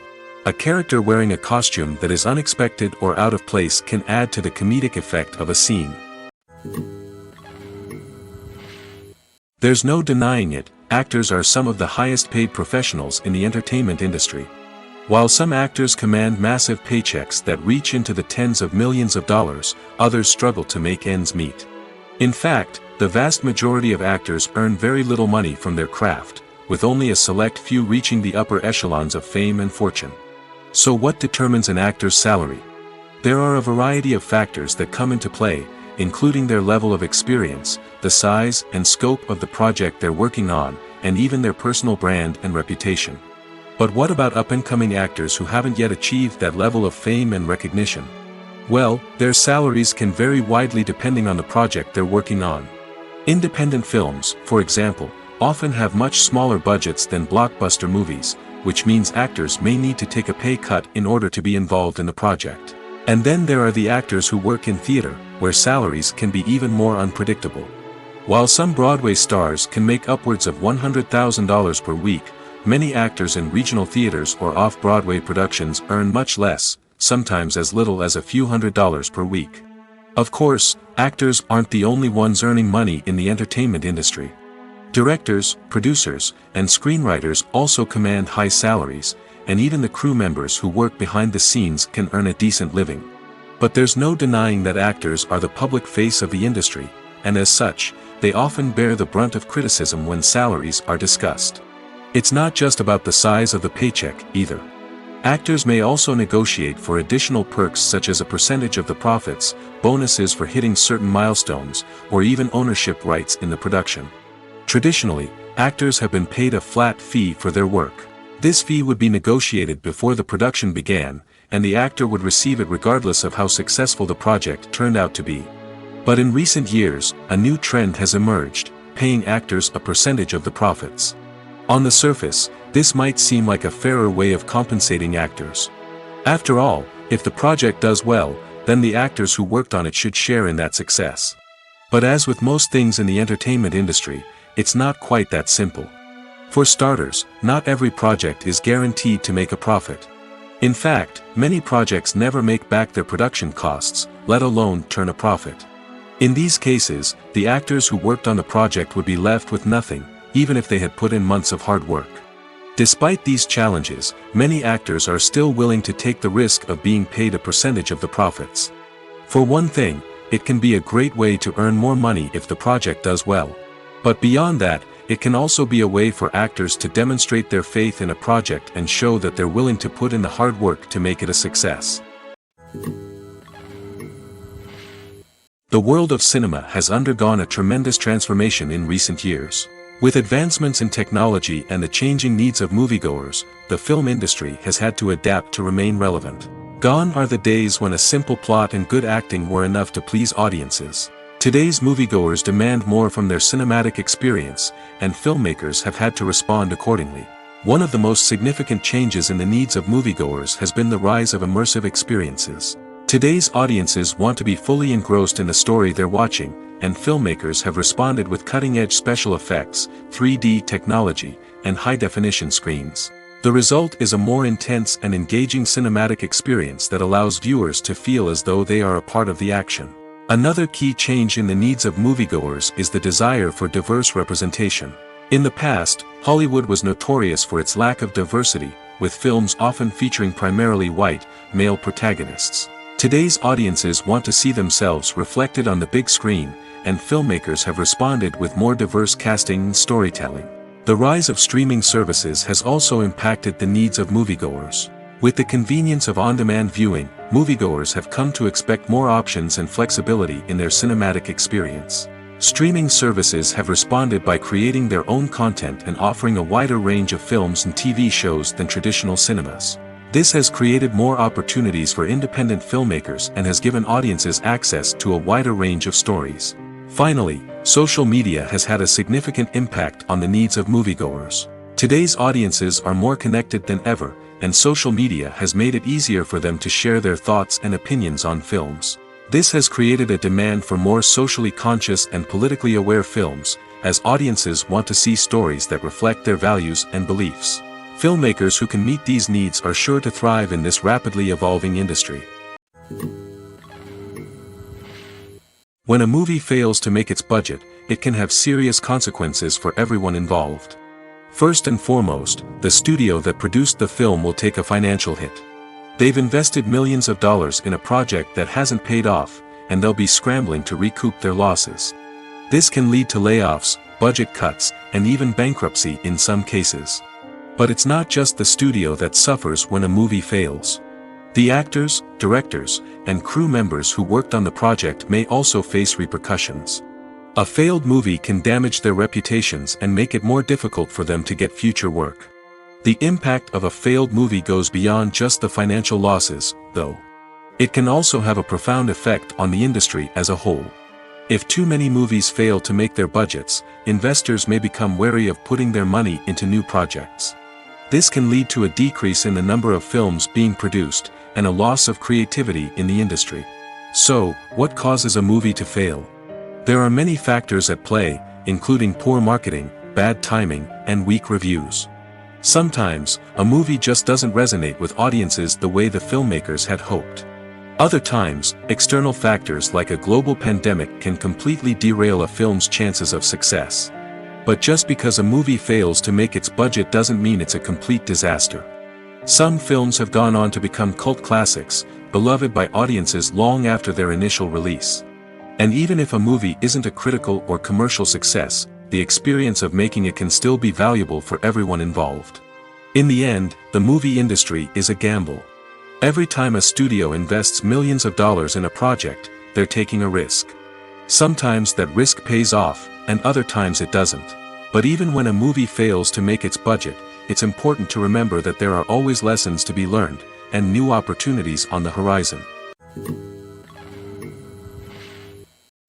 A character wearing a costume that is unexpected or out of place can add to the comedic effect of a scene. There's no denying it, actors are some of the highest paid professionals in the entertainment industry. While some actors command massive paychecks that reach into the tens of millions of dollars, others struggle to make ends meet. In fact, the vast majority of actors earn very little money from their craft, with only a select few reaching the upper echelons of fame and fortune. So what determines an actor's salary? There are a variety of factors that come into play, including their level of experience, the size and scope of the project they're working on, and even their personal brand and reputation. But what about up-and-coming actors who haven't yet achieved that level of fame and recognition? Well, their salaries can vary widely depending on the project they're working on. Independent films, for example, often have much smaller budgets than blockbuster movies, which means actors may need to take a pay cut in order to be involved in the project. And then there are the actors who work in theater, where salaries can be even more unpredictable. While some Broadway stars can make upwards of $100,000 per week, many actors in regional theaters or off-Broadway productions earn much less, sometimes as little as a few $100s per week. Of course, actors aren't the only ones earning money in the entertainment industry. Directors, producers, and screenwriters also command high salaries, and even the crew members who work behind the scenes can earn a decent living. But there's no denying that actors are the public face of the industry, and as such, they often bear the brunt of criticism when salaries are discussed. It's not just about the size of the paycheck, either. Actors may also negotiate for additional perks such as a percentage of the profits, bonuses for hitting certain milestones, or even ownership rights in the production. Traditionally, actors have been paid a flat fee for their work. This fee would be negotiated before the production began, and the actor would receive it regardless of how successful the project turned out to be. But in recent years, a new trend has emerged, paying actors a percentage of the profits. On the surface, this might seem like a fairer way of compensating actors. After all, if the project does well, then the actors who worked on it should share in that success. But as with most things in the entertainment industry, it's not quite that simple. For starters, not every project is guaranteed to make a profit. In fact, many projects never make back their production costs, let alone turn a profit. In these cases, the actors who worked on the project would be left with nothing, even if they had put in months of hard work. Despite these challenges, many actors are still willing to take the risk of being paid a percentage of the profits. For one thing, it can be a great way to earn more money if the project does well. But beyond that, it can also be a way for actors to demonstrate their faith in a project and show that they're willing to put in the hard work to make it a success. The world of cinema has undergone a tremendous transformation in recent years. With advancements in technology and the changing needs of moviegoers, the film industry has had to adapt to remain relevant. Gone are the days when a simple plot and good acting were enough to please audiences. Today's moviegoers demand more from their cinematic experience, and filmmakers have had to respond accordingly. One of the most significant changes in the needs of moviegoers has been the rise of immersive experiences. Today's audiences want to be fully engrossed in the story they're watching, and filmmakers have responded with cutting-edge special effects, 3D technology, and high-definition screens. The result is a more intense and engaging cinematic experience that allows viewers to feel as though they are a part of the action. Another key change in the needs of moviegoers is the desire for diverse representation. In the past, Hollywood was notorious for its lack of diversity, with films often featuring primarily white, male protagonists. Today's audiences want to see themselves reflected on the big screen, and filmmakers have responded with more diverse casting and storytelling. The rise of streaming services has also impacted the needs of moviegoers. With the convenience of on-demand viewing, moviegoers have come to expect more options and flexibility in their cinematic experience. Streaming services have responded by creating their own content and offering a wider range of films and TV shows than traditional cinemas. This has created more opportunities for independent filmmakers and has given audiences access to a wider range of stories. Finally, social media has had a significant impact on the needs of moviegoers. Today's audiences are more connected than ever, and social media has made it easier for them to share their thoughts and opinions on films. This has created a demand for more socially conscious and politically aware films, as audiences want to see stories that reflect their values and beliefs. Filmmakers who can meet these needs are sure to thrive in this rapidly evolving industry. When a movie fails to make its budget, it can have serious consequences for everyone involved. First and foremost, the studio that produced the film will take a financial hit. They've invested millions of dollars in a project that hasn't paid off, and they'll be scrambling to recoup their losses. This can lead to layoffs, budget cuts, and even bankruptcy in some cases. But it's not just the studio that suffers when a movie fails. The actors, directors, and crew members who worked on the project may also face repercussions. A failed movie can damage their reputations and make it more difficult for them to get future work. The impact of a failed movie goes beyond just the financial losses, though. It can also have a profound effect on the industry as a whole. If too many movies fail to make their budgets, investors may become wary of putting their money into new projects. This can lead to a decrease in the number of films being produced, and a loss of creativity in the industry. So, what causes a movie to fail? There are many factors at play, including poor marketing, bad timing, and weak reviews. Sometimes, a movie just doesn't resonate with audiences the way the filmmakers had hoped. Other times, external factors like a global pandemic can completely derail a film's chances of success. But just because a movie fails to make its budget doesn't mean it's a complete disaster. Some films have gone on to become cult classics, beloved by audiences long after their initial release. And even if a movie isn't a critical or commercial success, the experience of making it can still be valuable for everyone involved. In the end, the movie industry is a gamble. Every time a studio invests millions of dollars in a project, they're taking a risk. Sometimes that risk pays off, and other times it doesn't. But even when a movie fails to make its budget, it's important to remember that there are always lessons to be learned, and new opportunities on the horizon.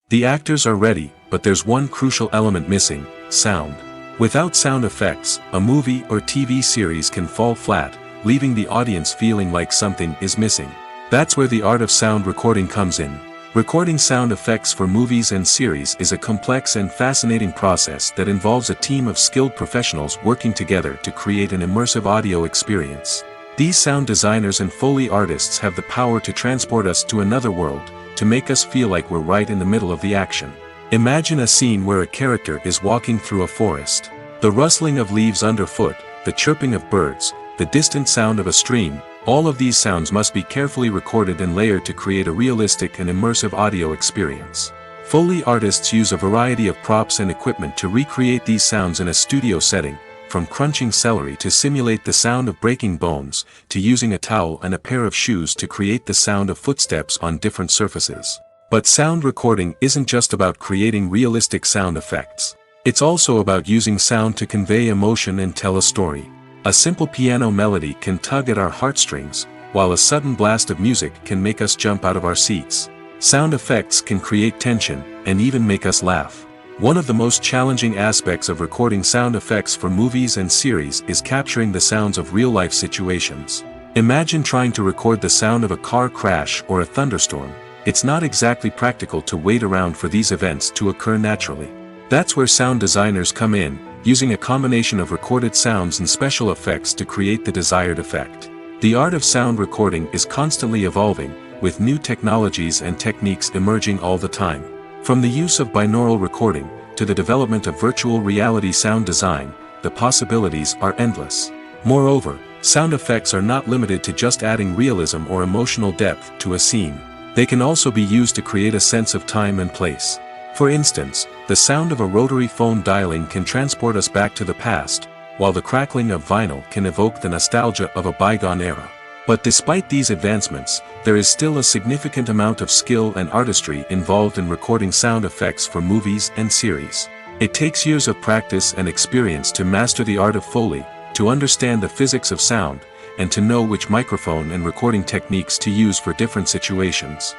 The actors are ready, but there's one crucial element missing: sound. Without sound effects, a movie or TV series can fall flat, leaving the audience feeling like something is missing. That's where the art of sound recording comes in. Recording sound effects for movies and series is a complex and fascinating process that involves a team of skilled professionals working together to create an immersive audio experience. These sound designers and Foley artists have the power to transport us to another world, to make us feel like we're right in the middle of the action. Imagine a scene where a character is walking through a forest. The rustling of leaves underfoot, the chirping of birds, the distant sound of a stream, all of these sounds must be carefully recorded and layered to create a realistic and immersive audio experience. Foley artists use a variety of props and equipment to recreate these sounds in a studio setting, from crunching celery to simulate the sound of breaking bones, to using a towel and a pair of shoes to create the sound of footsteps on different surfaces. But sound recording isn't just about creating realistic sound effects. It's also about using sound to convey emotion and tell a story. A simple piano melody can tug at our heartstrings, while a sudden blast of music can make us jump out of our seats. Sound effects can create tension, and even make us laugh. One of the most challenging aspects of recording sound effects for movies and series is capturing the sounds of real-life situations. Imagine trying to record the sound of a car crash or a thunderstorm. It's not exactly practical to wait around for these events to occur naturally. That's where sound designers come in, using a combination of recorded sounds and special effects to create the desired effect. The art of sound recording is constantly evolving, with new technologies and techniques emerging all the time. From the use of binaural recording, to the development of virtual reality sound design, the possibilities are endless. Moreover, sound effects are not limited to just adding realism or emotional depth to a scene. They can also be used to create a sense of time and place. For instance, the sound of a rotary phone dialing can transport us back to the past, while the crackling of vinyl can evoke the nostalgia of a bygone era. But despite these advancements, there is still a significant amount of skill and artistry involved in recording sound effects for movies and series. It takes years of practice and experience to master the art of Foley, to understand the physics of sound, and to know which microphone and recording techniques to use for different situations.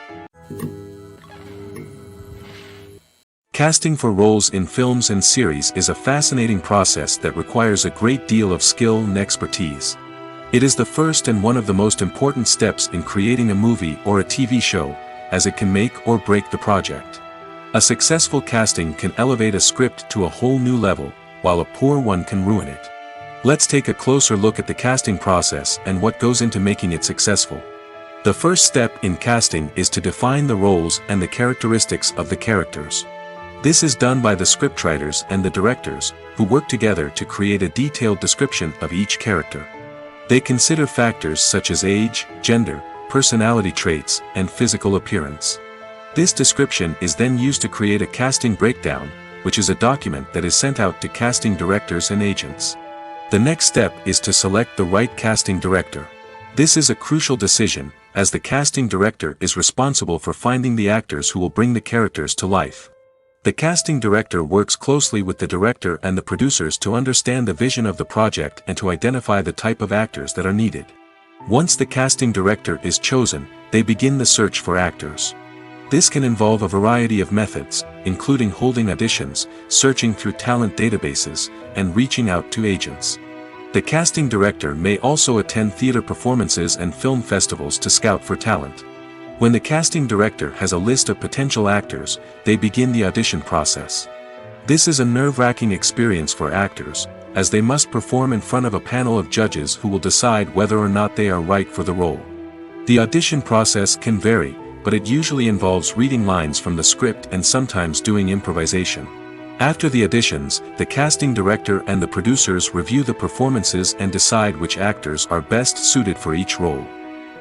Casting for roles in films and series is a fascinating process that requires a great deal of skill and expertise. It is the first and one of the most important steps in creating a movie or a TV show, as it can make or break the project. A successful casting can elevate a script to a whole new level, while a poor one can ruin it. Let's take a closer look at the casting process and what goes into making it successful. The first step in casting is to define the roles and the characteristics of the characters. This is done by the scriptwriters and the directors, who work together to create a detailed description of each character. They consider factors such as age, gender, personality traits, and physical appearance. This description is then used to create a casting breakdown, which is a document that is sent out to casting directors and agents. The next step is to select the right casting director. This is a crucial decision, as the casting director is responsible for finding the actors who will bring the characters to life. The casting director works closely with the director and the producers to understand the vision of the project and to identify the type of actors that are needed. Once the casting director is chosen, they begin the search for actors. This can involve a variety of methods, including holding auditions, searching through talent databases, and reaching out to agents. The casting director may also attend theater performances and film festivals to scout for talent. When the casting director has a list of potential actors, they begin the audition process. This is a nerve-wracking experience for actors, as they must perform in front of a panel of judges who will decide whether or not they are right for the role. The audition process can vary, but it usually involves reading lines from the script and sometimes doing improvisation. After the auditions, the casting director and the producers review the performances and decide which actors are best suited for each role.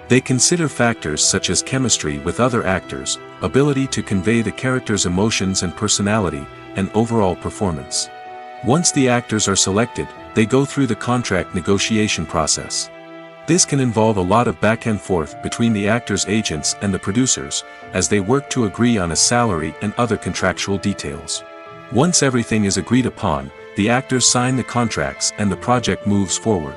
They consider factors such as chemistry with other actors, ability to convey the character's emotions and personality, and overall performance. Once the actors are selected, they go through the contract negotiation process. This can involve a lot of back and forth between the actors' agents and the producers, as they work to agree on a salary and other contractual details. Once everything is agreed upon, the actors sign the contracts and the project moves forward.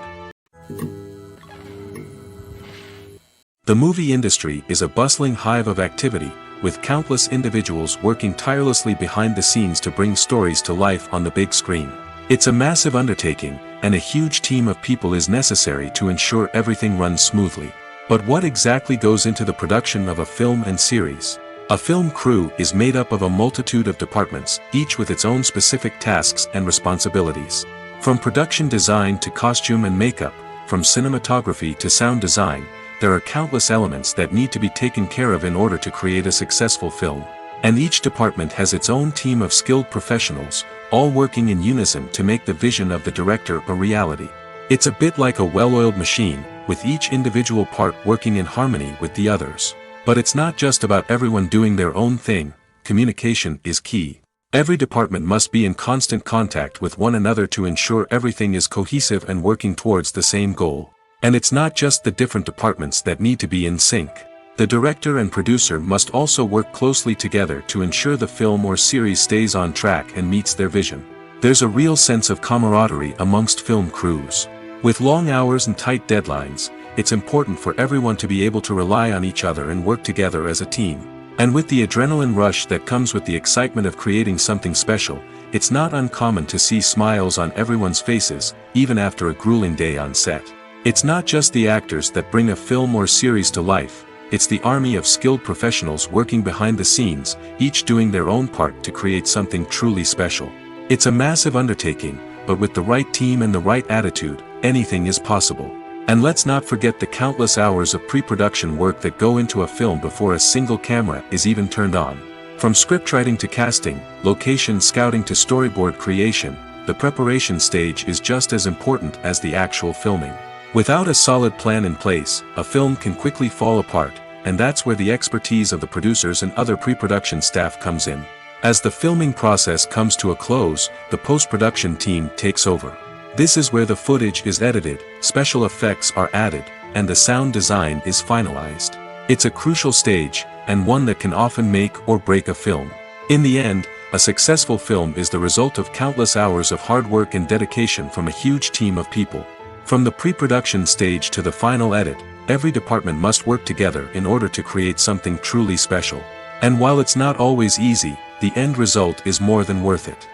The movie industry is a bustling hive of activity, with countless individuals working tirelessly behind the scenes to bring stories to life on the big screen. It's a massive undertaking, and a huge team of people is necessary to ensure everything runs smoothly. But what exactly goes into the production of a film and series? A film crew is made up of a multitude of departments, each with its own specific tasks and responsibilities. From production design to costume and makeup, from cinematography to sound design, there are countless elements that need to be taken care of in order to create a successful film. And each department has its own team of skilled professionals, all working in unison to make the vision of the director a reality. It's a bit like a well-oiled machine, with each individual part working in harmony with the others. But it's not just about everyone doing their own thing. Communication is key. Every department must be in constant contact with one another to ensure everything is cohesive and working towards the same goal. And it's not just the different departments that need to be in sync. The director and producer must also work closely together to ensure the film or series stays on track and meets their vision. There's a real sense of camaraderie amongst film crews. With long hours and tight deadlines, it's important for everyone to be able to rely on each other and work together as a team. And with the adrenaline rush that comes with the excitement of creating something special, it's not uncommon to see smiles on everyone's faces, even after a grueling day on set. It's not just the actors that bring a film or series to life, it's the army of skilled professionals working behind the scenes, each doing their own part to create something truly special. It's a massive undertaking, but with the right team and the right attitude, anything is possible. And let's not forget the countless hours of pre-production work that go into a film before a single camera is even turned on. From scriptwriting to casting, location scouting to storyboard creation, the preparation stage is just as important as the actual filming. Without a solid plan in place, a film can quickly fall apart, and that's where the expertise of the producers and other pre-production staff comes in. As the filming process comes to a close, the post-production team takes over. This is where the footage is edited, special effects are added, and the sound design is finalized. It's a crucial stage, and one that can often make or break a film. In the end, a successful film is the result of countless hours of hard work and dedication from a huge team of people. From the pre-production stage to the final edit, every department must work together in order to create something truly special. And while it's not always easy, the end result is more than worth it.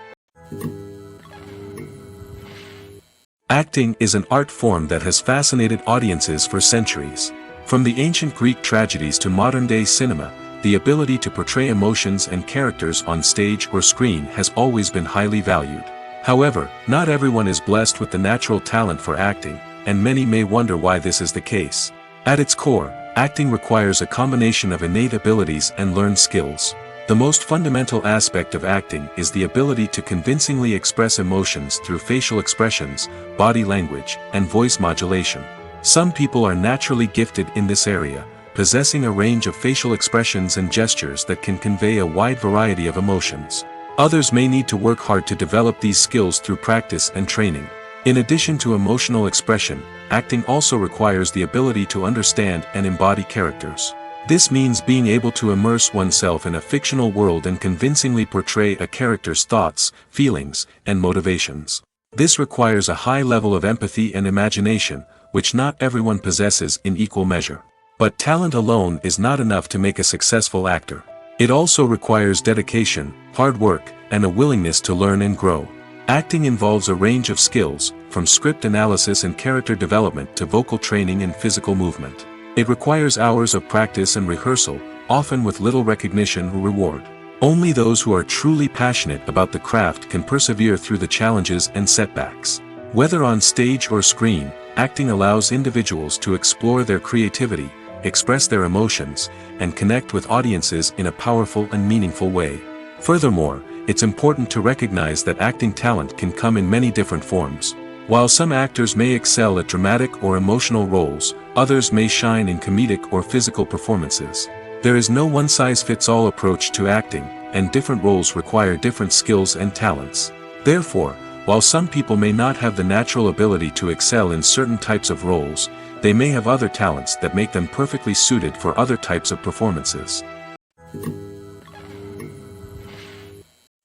Acting is an art form that has fascinated audiences for centuries. From the ancient Greek tragedies to modern-day cinema, the ability to portray emotions and characters on stage or screen has always been highly valued. However, not everyone is blessed with the natural talent for acting, and many may wonder why this is the case. At its core, acting requires a combination of innate abilities and learned skills. The most fundamental aspect of acting is the ability to convincingly express emotions through facial expressions, body language, and voice modulation. Some people are naturally gifted in this area, possessing a range of facial expressions and gestures that can convey a wide variety of emotions. Others may need to work hard to develop these skills through practice and training. In addition to emotional expression, acting also requires the ability to understand and embody characters. This means being able to immerse oneself in a fictional world and convincingly portray a character's thoughts, feelings, and motivations. This requires a high level of empathy and imagination, which not everyone possesses in equal measure. But talent alone is not enough to make a successful actor. It also requires dedication, hard work, and a willingness to learn and grow. Acting involves a range of skills, from script analysis and character development to vocal training and physical movement. It requires hours of practice and rehearsal, often with little recognition or reward. Only those who are truly passionate about the craft can persevere through the challenges and setbacks. Whether on stage or screen, acting allows individuals to explore their creativity, express their emotions, and connect with audiences in a powerful and meaningful way. Furthermore, it's important to recognize that acting talent can come in many different forms. While some actors may excel at dramatic or emotional roles, others may shine in comedic or physical performances. There is no one-size-fits-all approach to acting, and different roles require different skills and talents. Therefore, while some people may not have the natural ability to excel in certain types of roles, they may have other talents that make them perfectly suited for other types of performances.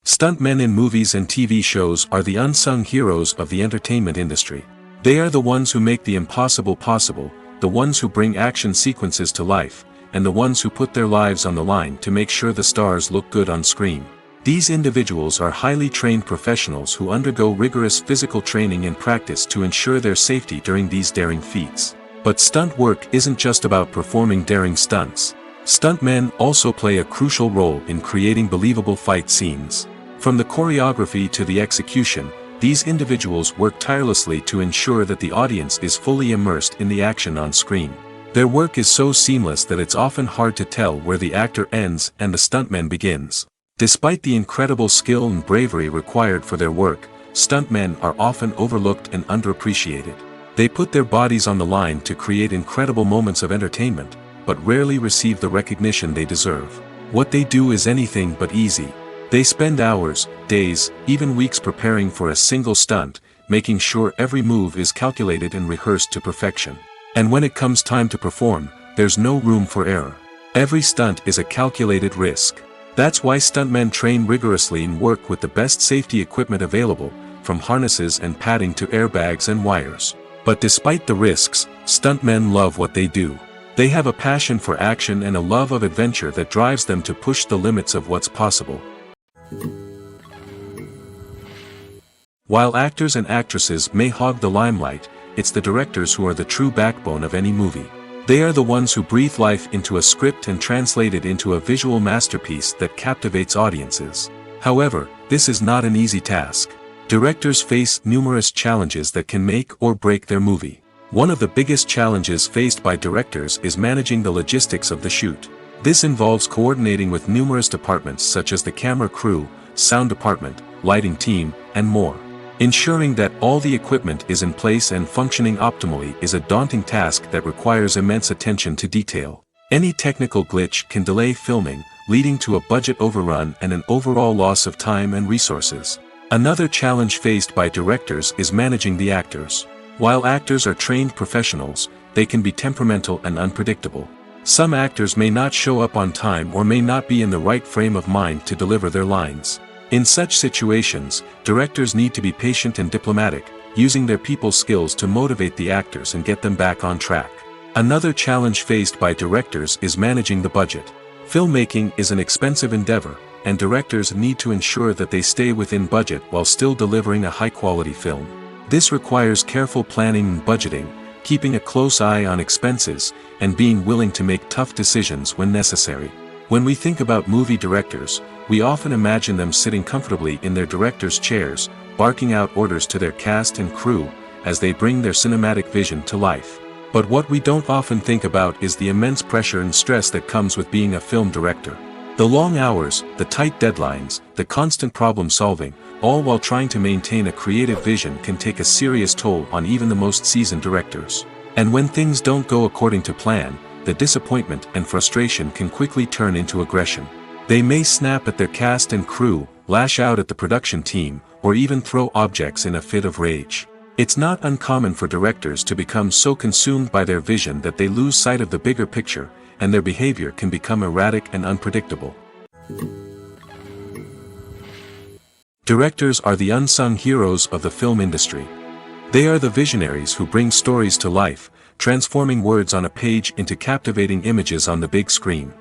Stuntmen in movies and TV shows are the unsung heroes of the entertainment industry. They are the ones who make the impossible possible, the ones who bring action sequences to life, and the ones who put their lives on the line to make sure the stars look good on screen. These individuals are highly trained professionals who undergo rigorous physical training and practice to ensure their safety during these daring feats. But stunt work isn't just about performing daring stunts. Stuntmen also play a crucial role in creating believable fight scenes. From the choreography to the execution, these individuals work tirelessly to ensure that the audience is fully immersed in the action on screen. Their work is so seamless that it's often hard to tell where the actor ends and the stuntman begins. Despite the incredible skill and bravery required for their work, stuntmen are often overlooked and underappreciated. They put their bodies on the line to create incredible moments of entertainment, but rarely receive the recognition they deserve. What they do is anything but easy. They spend hours, days, even weeks preparing for a single stunt, making sure every move is calculated and rehearsed to perfection. And when it comes time to perform, there's no room for error. Every stunt is a calculated risk. That's why stuntmen train rigorously and work with the best safety equipment available, from harnesses and padding to airbags and wires. But despite the risks, stuntmen love what they do. They have a passion for action and a love of adventure that drives them to push the limits of what's possible. While actors and actresses may hog the limelight, it's the directors who are the true backbone of any movie. They are the ones who breathe life into a script and translate it into a visual masterpiece that captivates audiences. However, this is not an easy task. Directors face numerous challenges that can make or break their movie. One of the biggest challenges faced by directors is managing the logistics of the shoot. This involves coordinating with numerous departments such as the camera crew, sound department, lighting team, and more. Ensuring that all the equipment is in place and functioning optimally is a daunting task that requires immense attention to detail. Any technical glitch can delay filming, leading to a budget overrun and an overall loss of time and resources. Another challenge faced by directors is managing the actors. While actors are trained professionals, they can be temperamental and unpredictable. Some actors may not show up on time or may not be in the right frame of mind to deliver their lines. In such situations, directors need to be patient and diplomatic, using their people skills to motivate the actors and get them back on track. Another challenge faced by directors is managing the budget. Filmmaking is an expensive endeavor, and directors need to ensure that they stay within budget while still delivering a high-quality film. This requires careful planning and budgeting, keeping a close eye on expenses, and being willing to make tough decisions when necessary. When we think about movie directors, we often imagine them sitting comfortably in their director's chairs, barking out orders to their cast and crew, as they bring their cinematic vision to life. But what we don't often think about is the immense pressure and stress that comes with being a film director. The long hours, the tight deadlines, the constant problem solving, all while trying to maintain a creative vision can take a serious toll on even the most seasoned directors. And when things don't go according to plan, the disappointment and frustration can quickly turn into aggression. They may snap at their cast and crew, lash out at the production team, or even throw objects in a fit of rage. It's not uncommon for directors to become so consumed by their vision that they lose sight of the bigger picture, and their behavior can become erratic and unpredictable. Directors are the unsung heroes of the film industry. They are the visionaries who bring stories to life, transforming words on a page into captivating images on the big screen.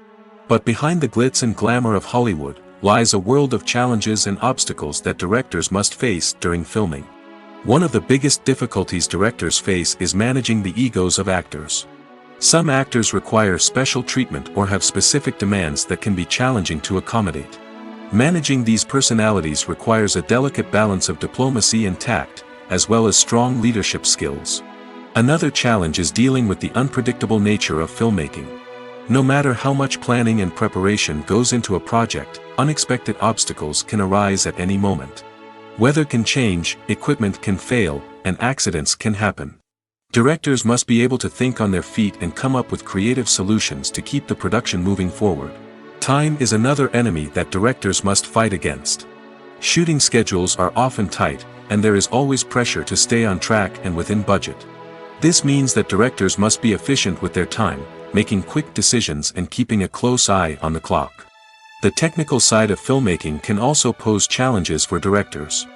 But behind the glitz and glamour of Hollywood lies a world of challenges and obstacles that directors must face during filming. One of the biggest difficulties directors face is managing the egos of actors. Some actors require special treatment or have specific demands that can be challenging to accommodate. Managing these personalities requires a delicate balance of diplomacy and tact, as well as strong leadership skills. Another challenge is dealing with the unpredictable nature of filmmaking. No matter how much planning and preparation goes into a project, unexpected obstacles can arise at any moment. Weather can change, equipment can fail, and accidents can happen. Directors must be able to think on their feet and come up with creative solutions to keep the production moving forward. Time is another enemy that directors must fight against. Shooting schedules are often tight, and there is always pressure to stay on track and within budget. This means that directors must be efficient with their time, making quick decisions and keeping a close eye on the clock. The technical side of filmmaking can also pose challenges for directors.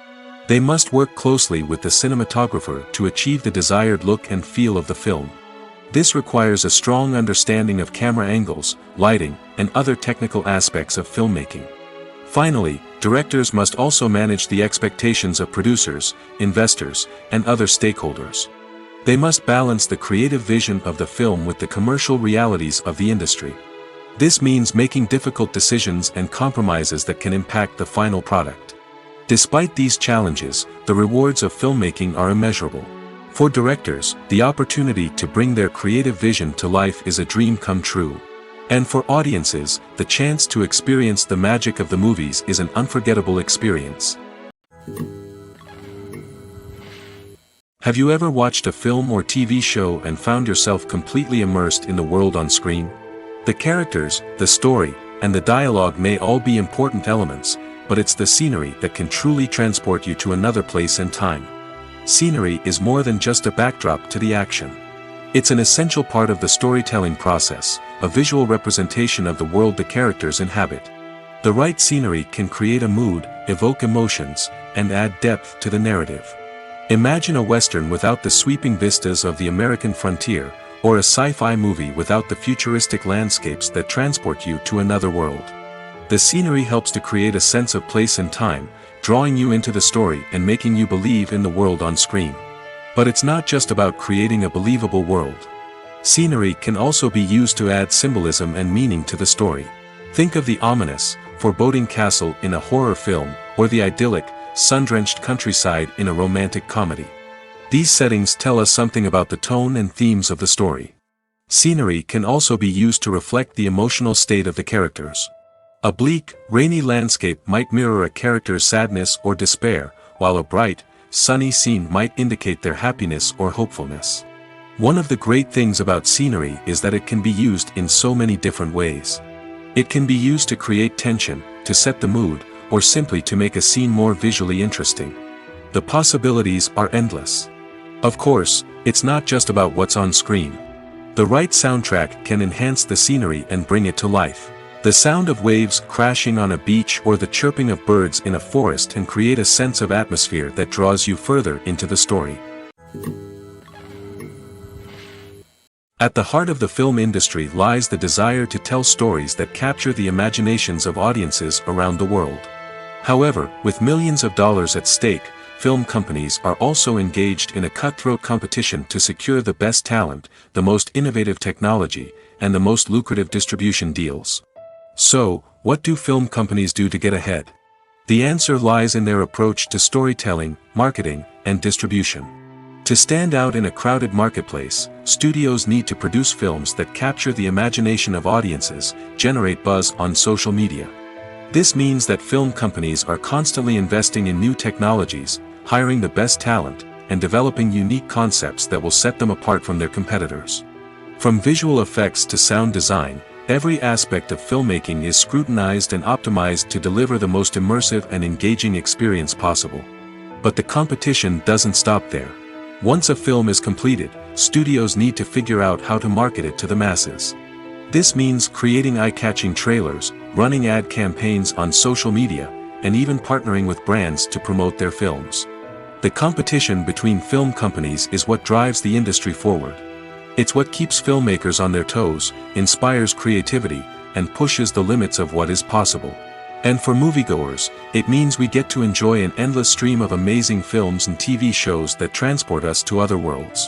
They must work closely with the cinematographer to achieve the desired look and feel of the film. This requires a strong understanding of camera angles, lighting, and other technical aspects of filmmaking. Finally, directors must also manage the expectations of producers, investors, and other stakeholders. They must balance the creative vision of the film with the commercial realities of the industry. This means making difficult decisions and compromises that can impact the final product. Despite these challenges, the rewards of filmmaking are immeasurable. For directors, the opportunity to bring their creative vision to life is a dream come true. And for audiences, the chance to experience the magic of the movies is an unforgettable experience. Have you ever watched a film or TV show and found yourself completely immersed in the world on screen? The characters, the story, and the dialogue may all be important elements, but it's the scenery that can truly transport you to another place and time. Scenery is more than just a backdrop to the action. It's an essential part of the storytelling process, a visual representation of the world the characters inhabit. The right scenery can create a mood, evoke emotions, and add depth to the narrative. Imagine a Western without the sweeping vistas of the American frontier, or a sci-fi movie without the futuristic landscapes that transport you to another world. The scenery helps to create a sense of place and time, drawing you into the story and making you believe in the world on screen. But it's not just about creating a believable world. Scenery can also be used to add symbolism and meaning to the story. Think of the ominous, foreboding castle in a horror film, or the idyllic, sun-drenched countryside in a romantic comedy. These settings tell us something about the tone and themes of the story. Scenery can also be used to reflect the emotional state of the characters. A bleak, rainy landscape might mirror a character's sadness or despair, while a bright, sunny scene might indicate their happiness or hopefulness. One of the great things about scenery is that it can be used in so many different ways. It can be used to create tension, to set the mood, or simply to make a scene more visually interesting. The possibilities are endless. Of course, it's not just about what's on screen. The right soundtrack can enhance the scenery and bring it to life. The sound of waves crashing on a beach or the chirping of birds in a forest can create a sense of atmosphere that draws you further into the story. At the heart of the film industry lies the desire to tell stories that capture the imaginations of audiences around the world. However, with millions of dollars at stake, film companies are also engaged in a cutthroat competition to secure the best talent, the most innovative technology, and the most lucrative distribution deals. So, what do film companies do to get ahead? The answer lies in their approach to storytelling, marketing, and distribution. To stand out in a crowded marketplace, studios need to produce films that capture the imagination of audiences, generate buzz on social media. This means that film companies are constantly investing in new technologies, hiring the best talent, and developing unique concepts that will set them apart from their competitors. From visual effects to sound design, every aspect of filmmaking is scrutinized and optimized to deliver the most immersive and engaging experience possible. But the competition doesn't stop there. Once a film is completed, studios need to figure out how to market it to the masses. This means creating eye-catching trailers, running ad campaigns on social media, and even partnering with brands to promote their films. The competition between film companies is what drives the industry forward. It's what keeps filmmakers on their toes, inspires creativity, and pushes the limits of what is possible. And for moviegoers, it means we get to enjoy an endless stream of amazing films and TV shows that transport us to other worlds.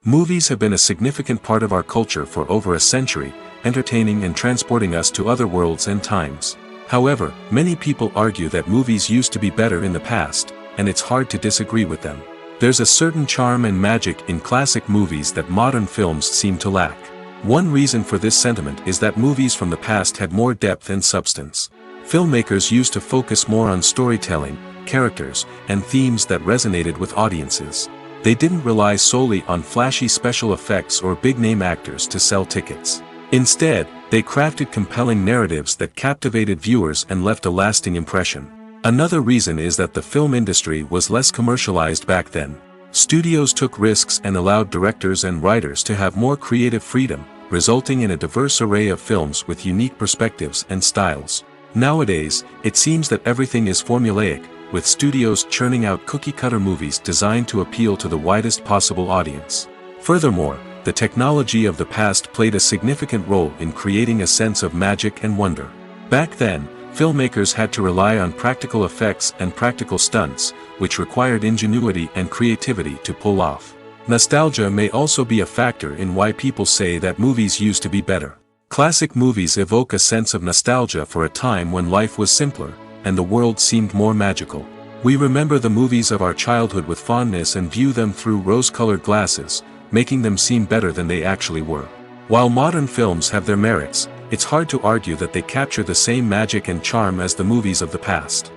Movies have been a significant part of our culture for over a century, entertaining and transporting us to other worlds and times. However, many people argue that movies used to be better in the past, and it's hard to disagree with them. There's a certain charm and magic in classic movies that modern films seem to lack. One reason for this sentiment is that movies from the past had more depth and substance. Filmmakers used to focus more on storytelling, characters, and themes that resonated with audiences. They didn't rely solely on flashy special effects or big-name actors to sell tickets. Instead, they crafted compelling narratives that captivated viewers and left a lasting impression. Another reason is that the film industry was less commercialized back then. Studios took risks and allowed directors and writers to have more creative freedom, resulting in a diverse array of films with unique perspectives and styles. Nowadays, it seems that everything is formulaic, with studios churning out cookie-cutter movies designed to appeal to the widest possible audience. Furthermore, the technology of the past played a significant role in creating a sense of magic and wonder. Back then, filmmakers had to rely on practical effects and practical stunts, which required ingenuity and creativity to pull off. Nostalgia may also be a factor in why people say that movies used to be better. Classic movies evoke a sense of nostalgia for a time when life was simpler, and the world seemed more magical. We remember the movies of our childhood with fondness and view them through rose-colored glasses, making them seem better than they actually were. While modern films have their merits, it's hard to argue that they capture the same magic and charm as the movies of the past.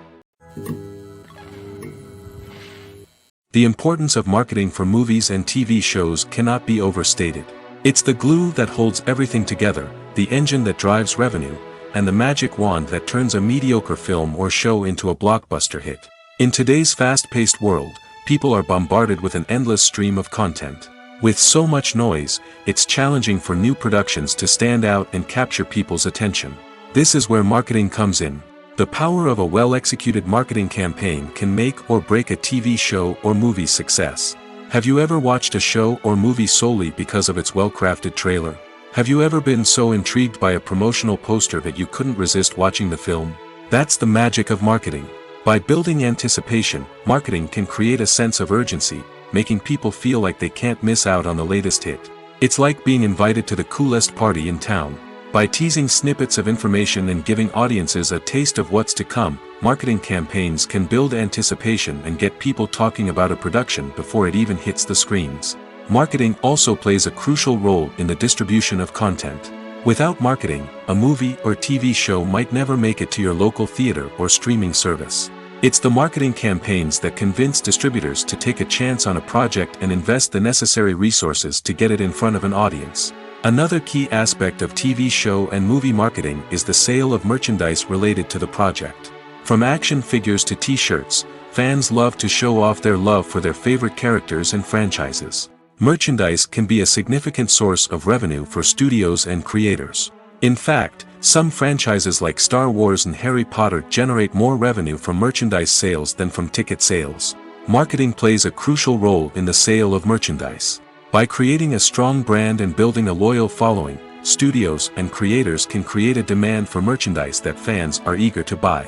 The importance of marketing for movies and TV shows cannot be overstated. It's the glue that holds everything together, the engine that drives revenue, and the magic wand that turns a mediocre film or show into a blockbuster hit. In today's fast-paced world, people are bombarded with an endless stream of content. With so much noise, it's challenging for new productions to stand out and capture people's attention. This is where marketing comes in. The power of a well-executed marketing campaign can make or break a TV show or movie's success. Have you ever watched a show or movie solely because of its well-crafted trailer? Have you ever been so intrigued by a promotional poster that you couldn't resist watching the film? That's the magic of marketing. By building anticipation, marketing can create a sense of urgency, making people feel like they can't miss out on the latest hit. It's like being invited to the coolest party in town. By teasing snippets of information and giving audiences a taste of what's to come, marketing campaigns can build anticipation and get people talking about a production before it even hits the screens. Marketing also plays a crucial role in the distribution of content. Without marketing, a movie or TV show might never make it to your local theater or streaming service. It's the marketing campaigns that convince distributors to take a chance on a project and invest the necessary resources to get it in front of an audience. Another key aspect of TV show and movie marketing is the sale of merchandise related to the project. From action figures to t-shirts, fans love to show off their love for their favorite characters and franchises. Merchandise can be a significant source of revenue for studios and creators. In fact, some franchises like Star Wars and Harry Potter generate more revenue from merchandise sales than from ticket sales. Marketing plays a crucial role in the sale of merchandise. By creating a strong brand and building a loyal following, studios and creators can create a demand for merchandise that fans are eager to buy.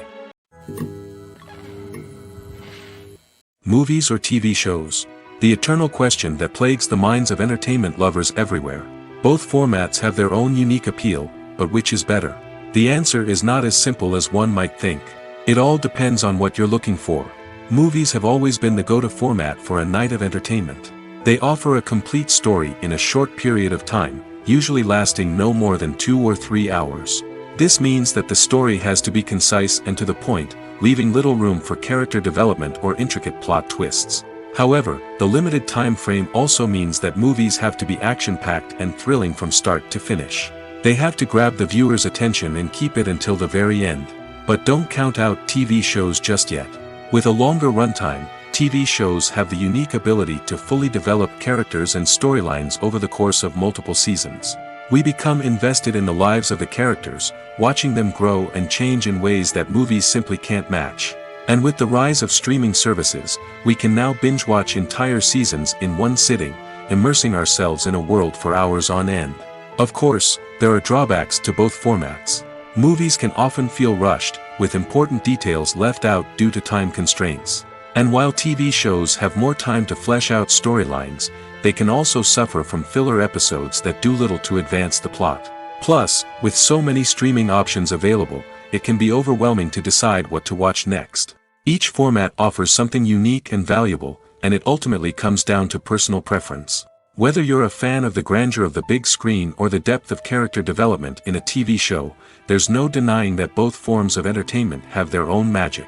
Movies or TV shows? The eternal question that plagues the minds of entertainment lovers everywhere. Both formats have their own unique appeal, but which is better? The answer is not as simple as one might think. It all depends on what you're looking for. Movies have always been the go-to format for a night of entertainment. They offer a complete story in a short period of time, usually lasting no more than 2 or 3 hours. This means that the story has to be concise and to the point, leaving little room for character development or intricate plot twists. However, the limited time frame also means that movies have to be action-packed and thrilling from start to finish. They have to grab the viewer's attention and keep it until the very end. But don't count out TV shows just yet. With a longer runtime, TV shows have the unique ability to fully develop characters and storylines over the course of multiple seasons. We become invested in the lives of the characters, watching them grow and change in ways that movies simply can't match. And with the rise of streaming services, we can now binge-watch entire seasons in one sitting, immersing ourselves in a world for hours on end. Of course, there are drawbacks to both formats. Movies can often feel rushed, with important details left out due to time constraints. And while TV shows have more time to flesh out storylines, they can also suffer from filler episodes that do little to advance the plot. Plus, with so many streaming options available, it can be overwhelming to decide what to watch next. Each format offers something unique and valuable, and it ultimately comes down to personal preference. Whether you're a fan of the grandeur of the big screen or the depth of character development in a TV show, there's no denying that both forms of entertainment have their own magic.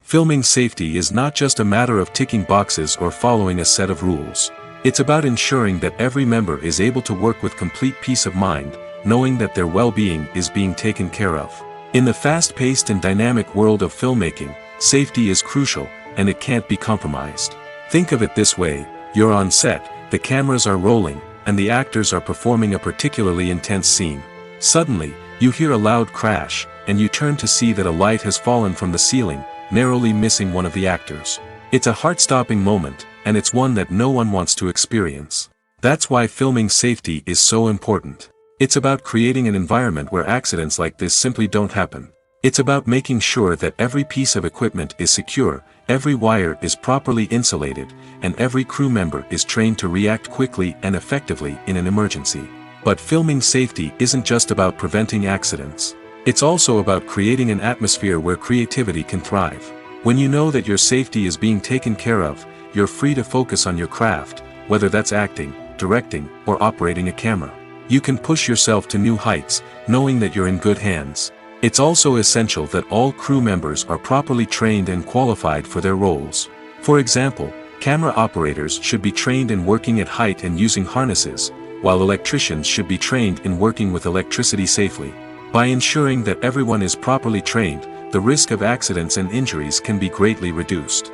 Filming safety is not just a matter of ticking boxes or following a set of rules. It's about ensuring that every member is able to work with complete peace of mind, knowing that their well-being is being taken care of. In the fast-paced and dynamic world of filmmaking, safety is crucial, and it can't be compromised. Think of it this way: you're on set, the cameras are rolling, and the actors are performing a particularly intense scene. Suddenly, you hear a loud crash, and you turn to see that a light has fallen from the ceiling, narrowly missing one of the actors. It's a heart-stopping moment, and it's one that no one wants to experience. That's why filming safety is so important. It's about creating an environment where accidents like this simply don't happen. It's about making sure that every piece of equipment is secure, every wire is properly insulated, and every crew member is trained to react quickly and effectively in an emergency. But filming safety isn't just about preventing accidents. It's also about creating an atmosphere where creativity can thrive. When you know that your safety is being taken care of, you're free to focus on your craft, whether that's acting, directing, or operating a camera. You can push yourself to new heights, knowing that you're in good hands. It's also essential that all crew members are properly trained and qualified for their roles. For example, camera operators should be trained in working at height and using harnesses, while electricians should be trained in working with electricity safely. By ensuring that everyone is properly trained, the risk of accidents and injuries can be greatly reduced.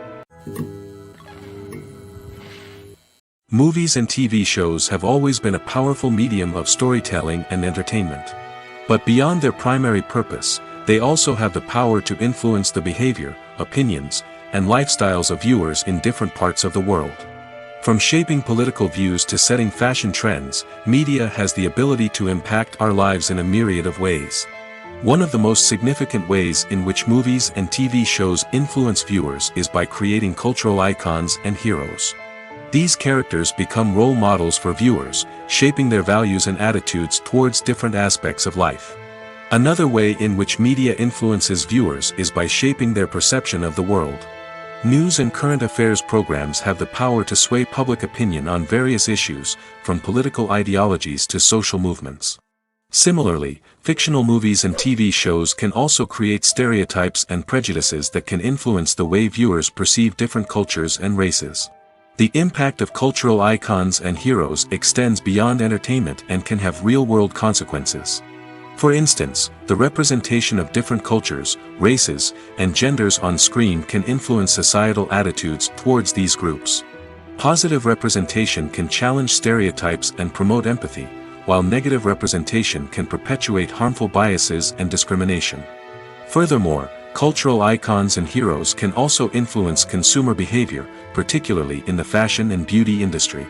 Movies and TV shows have always been a powerful medium of storytelling and entertainment. But beyond their primary purpose, they also have the power to influence the behavior, opinions, and lifestyles of viewers in different parts of the world. From shaping political views to setting fashion trends, media has the ability to impact our lives in a myriad of ways. One of the most significant ways in which movies and TV shows influence viewers is by creating cultural icons and heroes. These characters become role models for viewers, shaping their values and attitudes towards different aspects of life. Another way in which media influences viewers is by shaping their perception of the world. News and current affairs programs have the power to sway public opinion on various issues, from political ideologies to social movements. Similarly, fictional movies and TV shows can also create stereotypes and prejudices that can influence the way viewers perceive different cultures and races. The impact of cultural icons and heroes extends beyond entertainment and can have real-world consequences. For instance, the representation of different cultures, races, and genders on screen can influence societal attitudes towards these groups. Positive representation can challenge stereotypes and promote empathy, while negative representation can perpetuate harmful biases and discrimination. Furthermore, cultural icons and heroes can also influence consumer behavior, particularly in the fashion and beauty industry.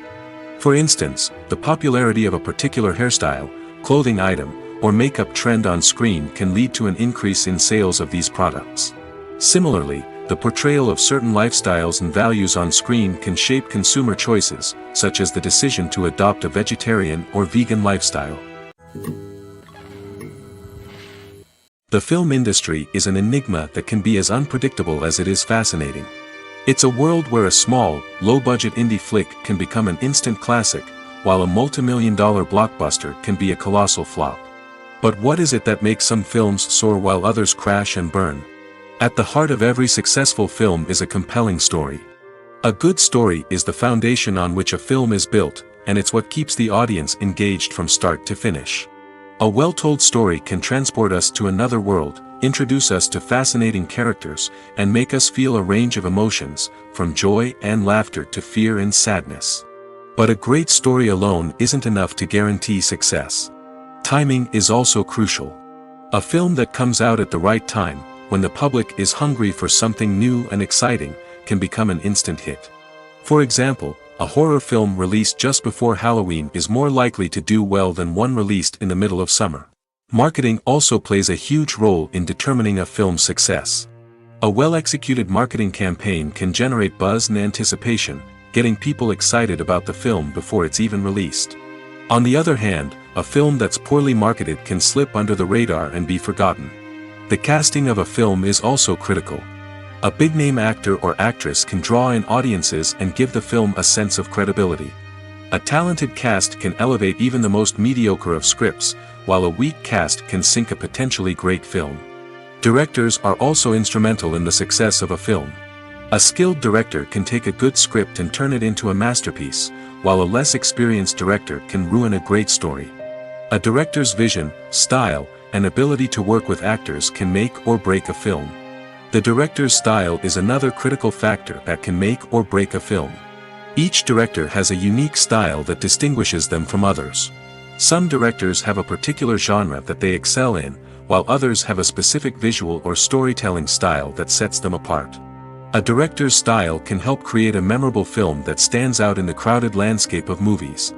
For instance, the popularity of a particular hairstyle, clothing item, or makeup trend on screen can lead to an increase in sales of these products. Similarly, the portrayal of certain lifestyles and values on screen can shape consumer choices, such as the decision to adopt a vegetarian or vegan lifestyle. The film industry is an enigma that can be as unpredictable as it is fascinating. It's a world where a small, low-budget indie flick can become an instant classic, while a multi-million-dollar blockbuster can be a colossal flop. But what is it that makes some films soar while others crash and burn? At the heart of every successful film is a compelling story. A good story is the foundation on which a film is built, and it's what keeps the audience engaged from start to finish. A well-told story can transport us to another world, introduce us to fascinating characters, and make us feel a range of emotions, from joy and laughter to fear and sadness. But a great story alone isn't enough to guarantee success. Timing is also crucial. A film that comes out at the right time, when the public is hungry for something new and exciting, can become an instant hit. For example, a horror film released just before Halloween is more likely to do well than one released in the middle of summer. Marketing also plays a huge role in determining a film's success. A well-executed marketing campaign can generate buzz and anticipation, getting people excited about the film before it's even released. On the other hand, a film that's poorly marketed can slip under the radar and be forgotten. The casting of a film is also critical. A big-name actor or actress can draw in audiences and give the film a sense of credibility. A talented cast can elevate even the most mediocre of scripts, while a weak cast can sink a potentially great film. Directors are also instrumental in the success of a film. A skilled director can take a good script and turn it into a masterpiece, while a less experienced director can ruin a great story. A director's vision, style, and ability to work with actors can make or break a film. The director's style is another critical factor that can make or break a film. Each director has a unique style that distinguishes them from others. Some directors have a particular genre that they excel in, while others have a specific visual or storytelling style that sets them apart. A director's style can help create a memorable film that stands out in the crowded landscape of movies.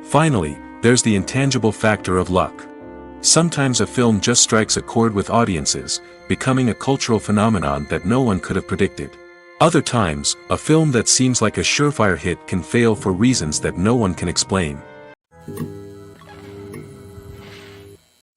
Finally, there's the intangible factor of luck. Sometimes a film just strikes a chord with audiences, becoming a cultural phenomenon that no one could have predicted. Other times, a film that seems like a surefire hit can fail for reasons that no one can explain.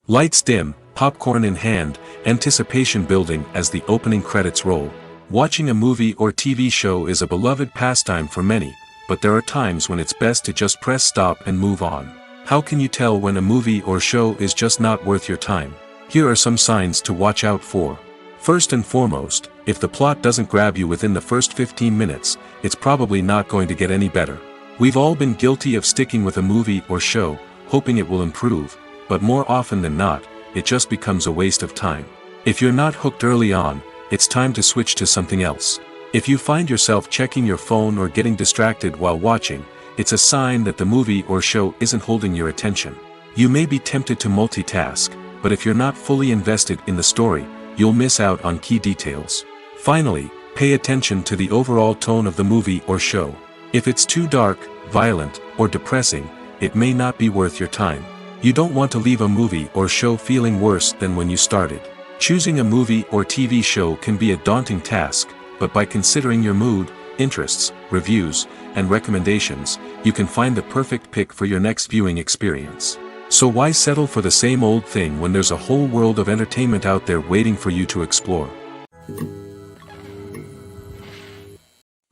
Lights dim, popcorn in hand, anticipation building as the opening credits roll. Watching a movie or TV show is a beloved pastime for many, but there are times when it's best to just press stop and move on. How can you tell when a movie or show is just not worth your time? Here are some signs to watch out for. First and foremost, if the plot doesn't grab you within the first 15 minutes, it's probably not going to get any better. We've all been guilty of sticking with a movie or show, hoping it will improve, but more often than not, it just becomes a waste of time. If you're not hooked early on, it's time to switch to something else. If you find yourself checking your phone or getting distracted while watching, it's a sign that the movie or show isn't holding your attention. You may be tempted to multitask, but if you're not fully invested in the story, you'll miss out on key details. Finally, pay attention to the overall tone of the movie or show. If it's too dark, violent, or depressing, it may not be worth your time. You don't want to leave a movie or show feeling worse than when you started. Choosing a movie or TV show can be a daunting task, but by considering your mood, interests, reviews, and recommendations, you can find the perfect pick for your next viewing experience. So why settle for the same old thing when there's a whole world of entertainment out there waiting for you to explore?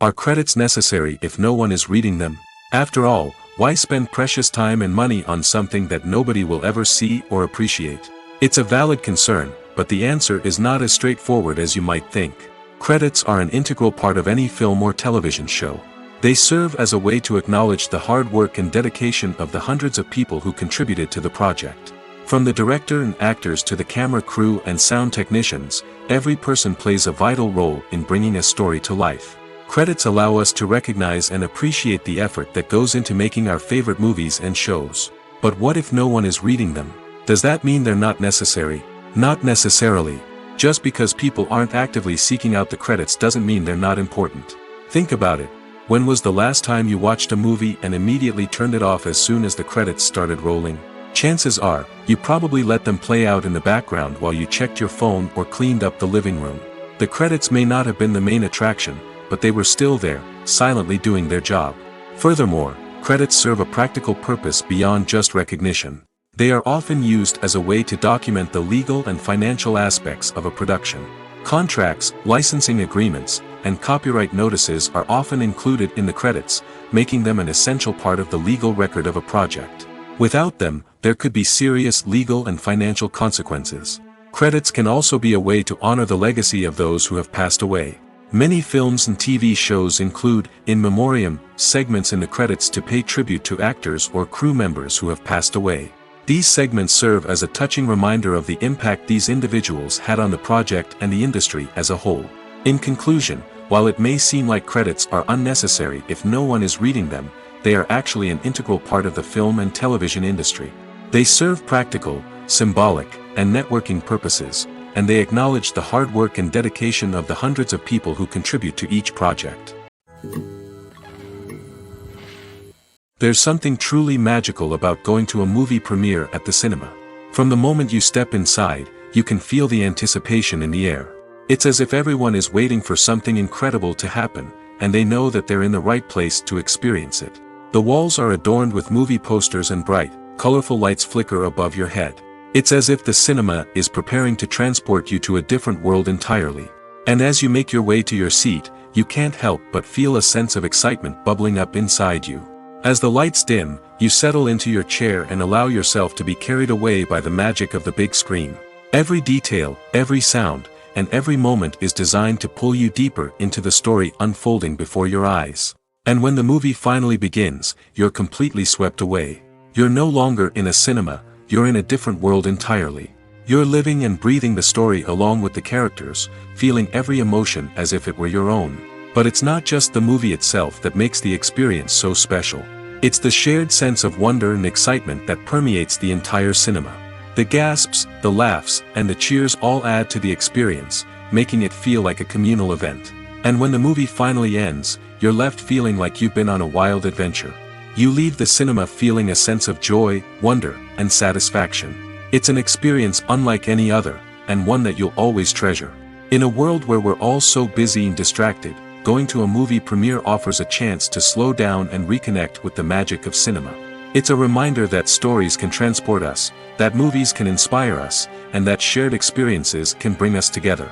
Are credits necessary if no one is reading them? After all, why spend precious time and money on something that nobody will ever see or appreciate? It's a valid concern, but the answer is not as straightforward as you might think. Credits are an integral part of any film or television show. They serve as a way to acknowledge the hard work and dedication of the hundreds of people who contributed to the project. From the director and actors to the camera crew and sound technicians, every person plays a vital role in bringing a story to life. Credits allow us to recognize and appreciate the effort that goes into making our favorite movies and shows. But what if no one is reading them? Does that mean they're not necessary? Not necessarily. Just because people aren't actively seeking out the credits doesn't mean they're not important. Think about it. When was the last time you watched a movie and immediately turned it off as soon as the credits started rolling? Chances are, you probably let them play out in the background while you checked your phone or cleaned up the living room. The credits may not have been the main attraction, but they were still there, silently doing their job. Furthermore, credits serve a practical purpose beyond just recognition. They are often used as a way to document the legal and financial aspects of a production. Contracts, licensing agreements, and copyright notices are often included in the credits, making them an essential part of the legal record of a project. Without them, there could be serious legal and financial consequences. Credits can also be a way to honor the legacy of those who have passed away. Many films and TV shows include, in memoriam, segments in the credits to pay tribute to actors or crew members who have passed away. These segments serve as a touching reminder of the impact these individuals had on the project and the industry as a whole. In conclusion, while it may seem like credits are unnecessary if no one is reading them, they are actually an integral part of the film and television industry. They serve practical, symbolic, and networking purposes, and they acknowledge the hard work and dedication of the hundreds of people who contribute to each project. There's something truly magical about going to a movie premiere at the cinema. From the moment you step inside, you can feel the anticipation in the air. It's as if everyone is waiting for something incredible to happen, and they know that they're in the right place to experience it. The walls are adorned with movie posters and bright, colorful lights flicker above your head. It's as if the cinema is preparing to transport you to a different world entirely. And as you make your way to your seat, you can't help but feel a sense of excitement bubbling up inside you. As the lights dim, you settle into your chair and allow yourself to be carried away by the magic of the big screen. Every detail, every sound, and every moment is designed to pull you deeper into the story unfolding before your eyes. And when the movie finally begins, you're completely swept away. You're no longer in a cinema, you're in a different world entirely. You're living and breathing the story along with the characters, feeling every emotion as if it were your own. But it's not just the movie itself that makes the experience so special. It's the shared sense of wonder and excitement that permeates the entire cinema. The gasps, the laughs, and the cheers all add to the experience, making it feel like a communal event. And when the movie finally ends, you're left feeling like you've been on a wild adventure. You leave the cinema feeling a sense of joy, wonder, and satisfaction. It's an experience unlike any other, and one that you'll always treasure. In a world where we're all so busy and distracted, going to a movie premiere offers a chance to slow down and reconnect with the magic of cinema. It's a reminder that stories can transport us, that movies can inspire us, and that shared experiences can bring us together.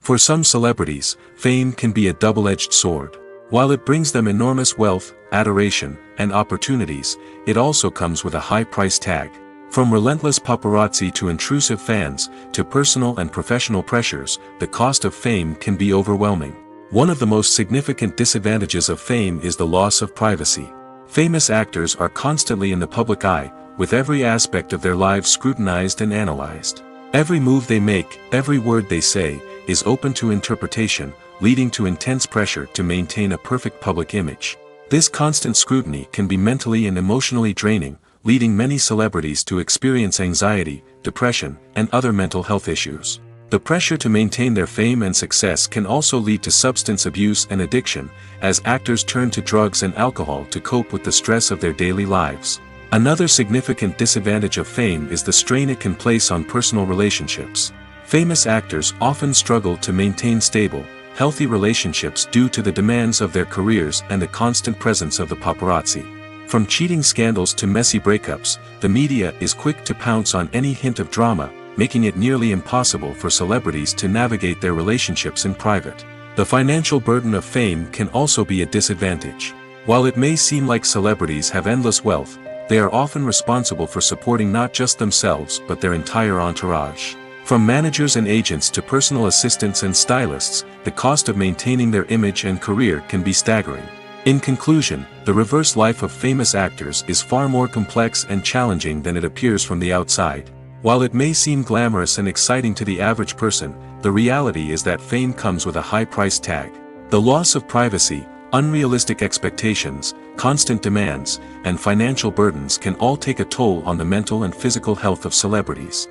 For some celebrities, fame can be a double-edged sword. While it brings them enormous wealth, adoration, and opportunities, it also comes with a high price tag. From relentless paparazzi to intrusive fans, to personal and professional pressures, the cost of fame can be overwhelming. One of the most significant disadvantages of fame is the loss of privacy. Famous actors are constantly in the public eye, with every aspect of their lives scrutinized and analyzed. Every move they make, every word they say, is open to interpretation, leading to intense pressure to maintain a perfect public image. This constant scrutiny can be mentally and emotionally draining, leading many celebrities to experience anxiety, depression, and other mental health issues. The pressure to maintain their fame and success can also lead to substance abuse and addiction, as actors turn to drugs and alcohol to cope with the stress of their daily lives. Another significant disadvantage of fame is the strain it can place on personal relationships. Famous actors often struggle to maintain stable, healthy relationships due to the demands of their careers and the constant presence of the paparazzi. From cheating scandals to messy breakups, the media is quick to pounce on any hint of drama, making it nearly impossible for celebrities to navigate their relationships in private. The financial burden of fame can also be a disadvantage. While it may seem like celebrities have endless wealth, they are often responsible for supporting not just themselves but their entire entourage. From managers and agents to personal assistants and stylists, the cost of maintaining their image and career can be staggering. In conclusion, the reverse life of famous actors is far more complex and challenging than it appears from the outside. While it may seem glamorous and exciting to the average person, the reality is that fame comes with a high price tag. The loss of privacy, unrealistic expectations, constant demands, and financial burdens can all take a toll on the mental and physical health of celebrities.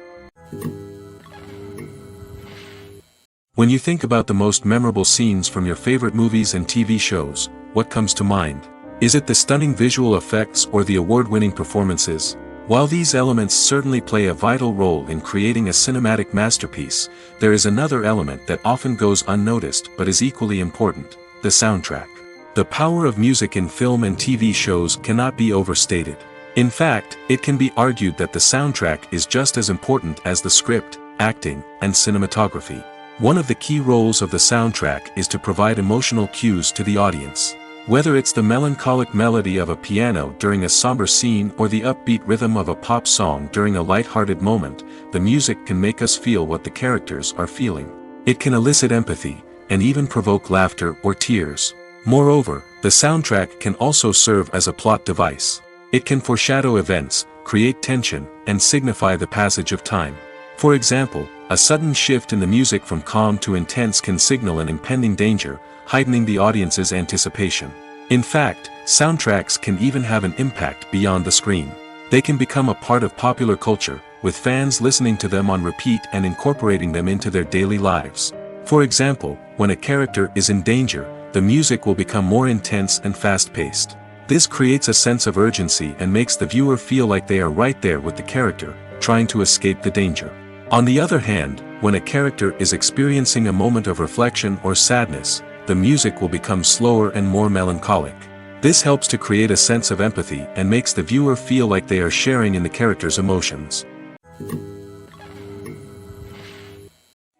When you think about the most memorable scenes from your favorite movies and TV shows, what comes to mind? Is it the stunning visual effects or the award-winning performances? While these elements certainly play a vital role in creating a cinematic masterpiece, there is another element that often goes unnoticed but is equally important: the soundtrack. The power of music in film and TV shows cannot be overstated. In fact, it can be argued that the soundtrack is just as important as the script, acting, and cinematography. One of the key roles of the soundtrack is to provide emotional cues to the audience. Whether it's the melancholic melody of a piano during a somber scene or the upbeat rhythm of a pop song during a light-hearted moment, the music can make us feel what the characters are feeling. It can elicit empathy, and even provoke laughter or tears. Moreover, the soundtrack can also serve as a plot device. It can foreshadow events, create tension, and signify the passage of time. For example, a sudden shift in the music from calm to intense can signal an impending danger, heightening the audience's anticipation. In fact, soundtracks can even have an impact beyond the screen. They can become a part of popular culture, with fans listening to them on repeat and incorporating them into their daily lives. For example, when a character is in danger, the music will become more intense and fast-paced. This creates a sense of urgency and makes the viewer feel like they are right there with the character, trying to escape the danger. On the other hand, when a character is experiencing a moment of reflection or sadness, the music will become slower and more melancholic. This helps to create a sense of empathy and makes the viewer feel like they are sharing in the character's emotions.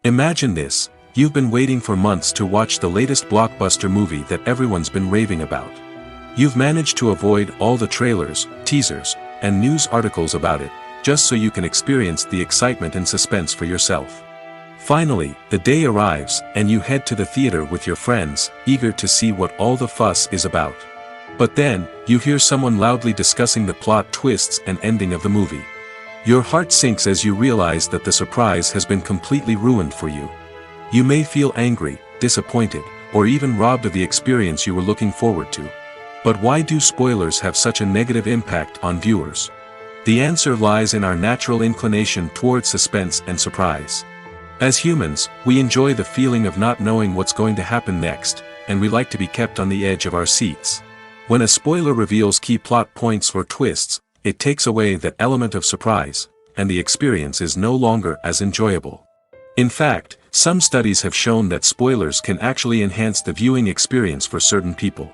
Imagine this: you've been waiting for months to watch the latest blockbuster movie that everyone's been raving about. You've managed to avoid all the trailers, teasers, and news articles about it, just so you can experience the excitement and suspense for yourself. Finally, the day arrives, and you head to the theater with your friends, eager to see what all the fuss is about. But then, you hear someone loudly discussing the plot twists and ending of the movie. Your heart sinks as you realize that the surprise has been completely ruined for you. You may feel angry, disappointed, or even robbed of the experience you were looking forward to. But why do spoilers have such a negative impact on viewers? The answer lies in our natural inclination towards suspense and surprise. As humans, we enjoy the feeling of not knowing what's going to happen next, and we like to be kept on the edge of our seats. When a spoiler reveals key plot points or twists, it takes away that element of surprise, and the experience is no longer as enjoyable. In fact, some studies have shown that spoilers can actually enhance the viewing experience for certain people.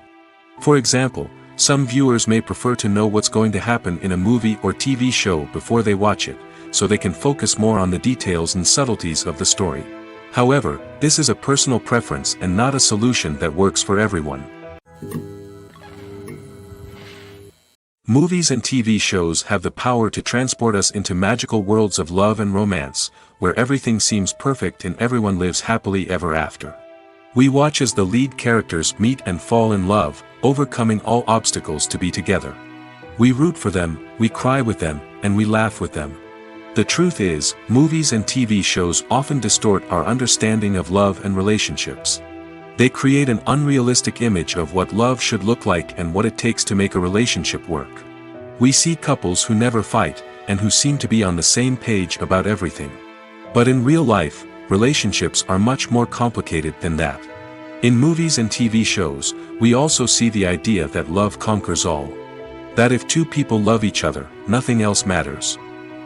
For example, some viewers may prefer to know what's going to happen in a movie or TV show before they watch it, so they can focus more on the details and subtleties of the story. However, this is a personal preference and not a solution that works for everyone. Movies and TV shows have the power to transport us into magical worlds of love and romance, where everything seems perfect and everyone lives happily ever after. We watch as the lead characters meet and fall in love, overcoming all obstacles to be together. We root for them, we cry with them, and we laugh with them. The truth is, movies and TV shows often distort our understanding of love and relationships. They create an unrealistic image of what love should look like and what it takes to make a relationship work. We see couples who never fight, and who seem to be on the same page about everything. But in real life, relationships are much more complicated than that. In movies and TV shows, we also see the idea that love conquers all. That if two people love each other, nothing else matters.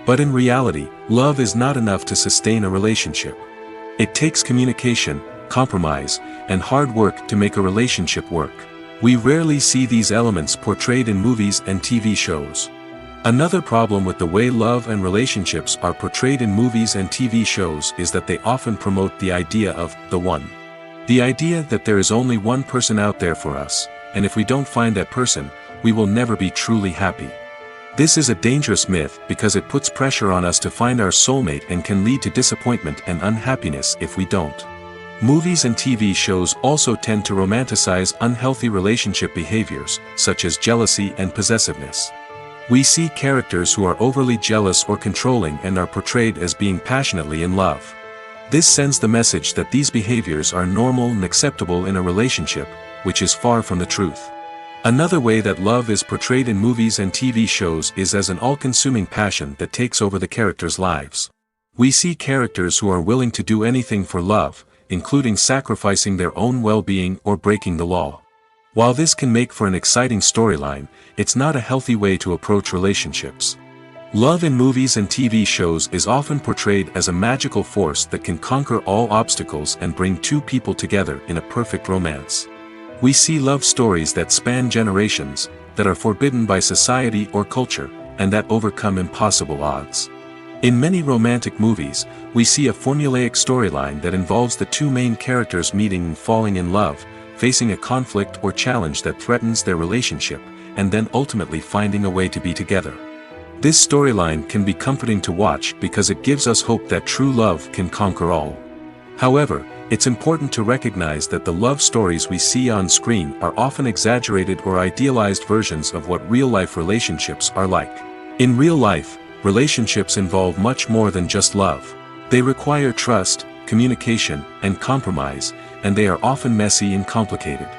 But in reality, love is not enough to sustain a relationship. It takes communication, compromise, and hard work to make a relationship work. We rarely see these elements portrayed in movies and TV shows. Another problem with the way love and relationships are portrayed in movies and TV shows is that they often promote the idea of the one. The idea that there is only one person out there for us, and if we don't find that person, we will never be truly happy. This is a dangerous myth because it puts pressure on us to find our soulmate and can lead to disappointment and unhappiness if we don't. Movies and TV shows also tend to romanticize unhealthy relationship behaviors, such as jealousy and possessiveness. We see characters who are overly jealous or controlling and are portrayed as being passionately in love. This sends the message that these behaviors are normal and acceptable in a relationship, which is far from the truth. Another way that love is portrayed in movies and TV shows is as an all-consuming passion that takes over the characters' lives. We see characters who are willing to do anything for love, including sacrificing their own well-being or breaking the law. While this can make for an exciting storyline, it's not a healthy way to approach relationships. Love in movies and TV shows is often portrayed as a magical force that can conquer all obstacles and bring two people together in a perfect romance. We see love stories that span generations, that are forbidden by society or culture, and that overcome impossible odds. In many romantic movies, we see a formulaic storyline that involves the two main characters meeting and falling in love, facing a conflict or challenge that threatens their relationship, and then ultimately finding a way to be together. This storyline can be comforting to watch because it gives us hope that true love can conquer all. However, it's important to recognize that the love stories we see on screen are often exaggerated or idealized versions of what real-life relationships are like. In real life, relationships involve much more than just love. They require trust, communication, and compromise, and they are often messy and complicated.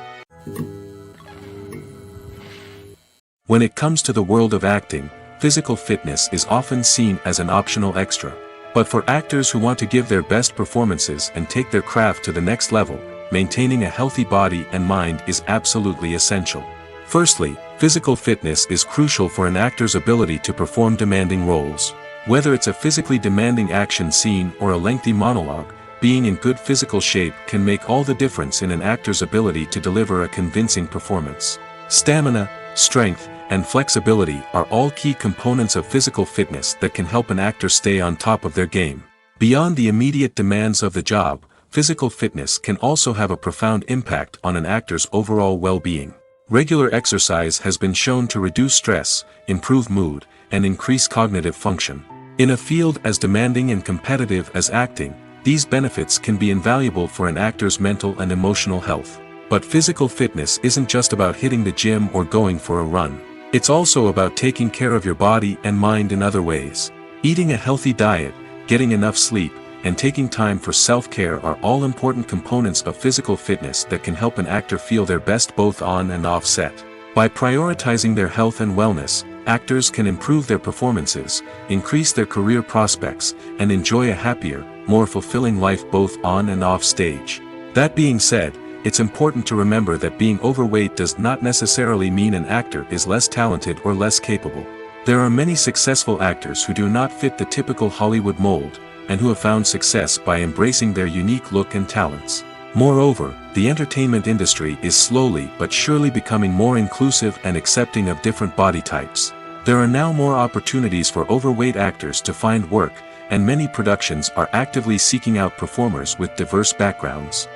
When it comes to the world of acting, physical fitness is often seen as an optional extra. But for actors who want to give their best performances and take their craft to the next level, maintaining a healthy body and mind is absolutely essential. Firstly, physical fitness is crucial for an actor's ability to perform demanding roles. Whether it's a physically demanding action scene or a lengthy monologue, being in good physical shape can make all the difference in an actor's ability to deliver a convincing performance. Stamina, strength, and flexibility are all key components of physical fitness that can help an actor stay on top of their game. Beyond the immediate demands of the job, physical fitness can also have a profound impact on an actor's overall well-being. Regular exercise has been shown to reduce stress, improve mood, and increase cognitive function. In a field as demanding and competitive as acting, these benefits can be invaluable for an actor's mental and emotional health. But physical fitness isn't just about hitting the gym or going for a run. It's also about taking care of your body and mind in other ways. Eating a healthy diet, getting enough sleep, and taking time for self-care are all important components of physical fitness that can help an actor feel their best both on and off set. By prioritizing their health and wellness, actors can improve their performances, increase their career prospects, and enjoy a happier, more fulfilling life both on and off stage. That being said, it's important to remember that being overweight does not necessarily mean an actor is less talented or less capable. There are many successful actors who do not fit the typical Hollywood mold, and who have found success by embracing their unique look and talents. Moreover, the entertainment industry is slowly but surely becoming more inclusive and accepting of different body types. There are now more opportunities for overweight actors to find work, and many productions are actively seeking out performers with diverse backgrounds.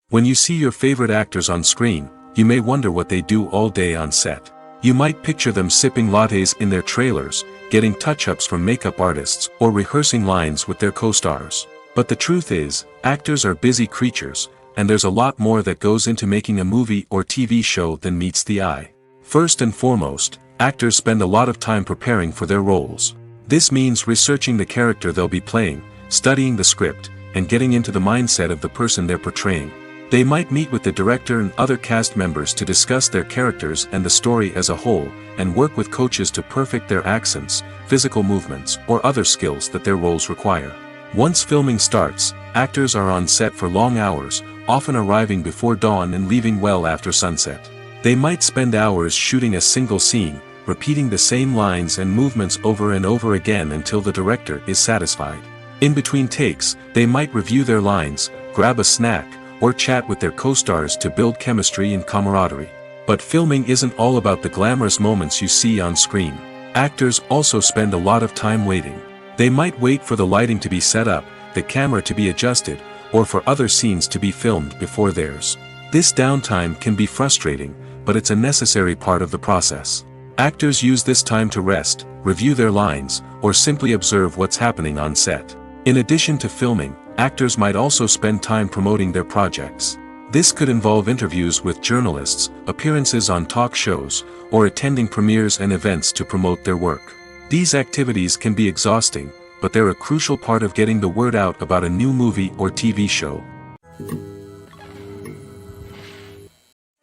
When you see your favorite actors on screen, you may wonder what they do all day on set. You might picture them sipping lattes in their trailers, getting touch-ups from makeup artists, or rehearsing lines with their co-stars. But the truth is, actors are busy creatures, and there's a lot more that goes into making a movie or TV show than meets the eye. First and foremost, actors spend a lot of time preparing for their roles. This means researching the character they'll be playing, studying the script, and getting into the mindset of the person they're portraying. They might meet with the director and other cast members to discuss their characters and the story as a whole, and work with coaches to perfect their accents, physical movements, or other skills that their roles require. Once filming starts, actors are on set for long hours, often arriving before dawn and leaving well after sunset. They might spend hours shooting a single scene, repeating the same lines and movements over and over again until the director is satisfied. In between takes, they might review their lines, grab a snack, or chat with their co-stars to build chemistry and camaraderie. But filming isn't all about the glamorous moments you see on screen. Actors also spend a lot of time waiting. They might wait for the lighting to be set up, the camera to be adjusted, or for other scenes to be filmed before theirs. This downtime can be frustrating, but it's a necessary part of the process. Actors use this time to rest, review their lines, or simply observe what's happening on set. In addition to filming, actors might also spend time promoting their projects. This could involve interviews with journalists, appearances on talk shows, or attending premieres and events to promote their work. These activities can be exhausting, but they're a crucial part of getting the word out about a new movie or TV show.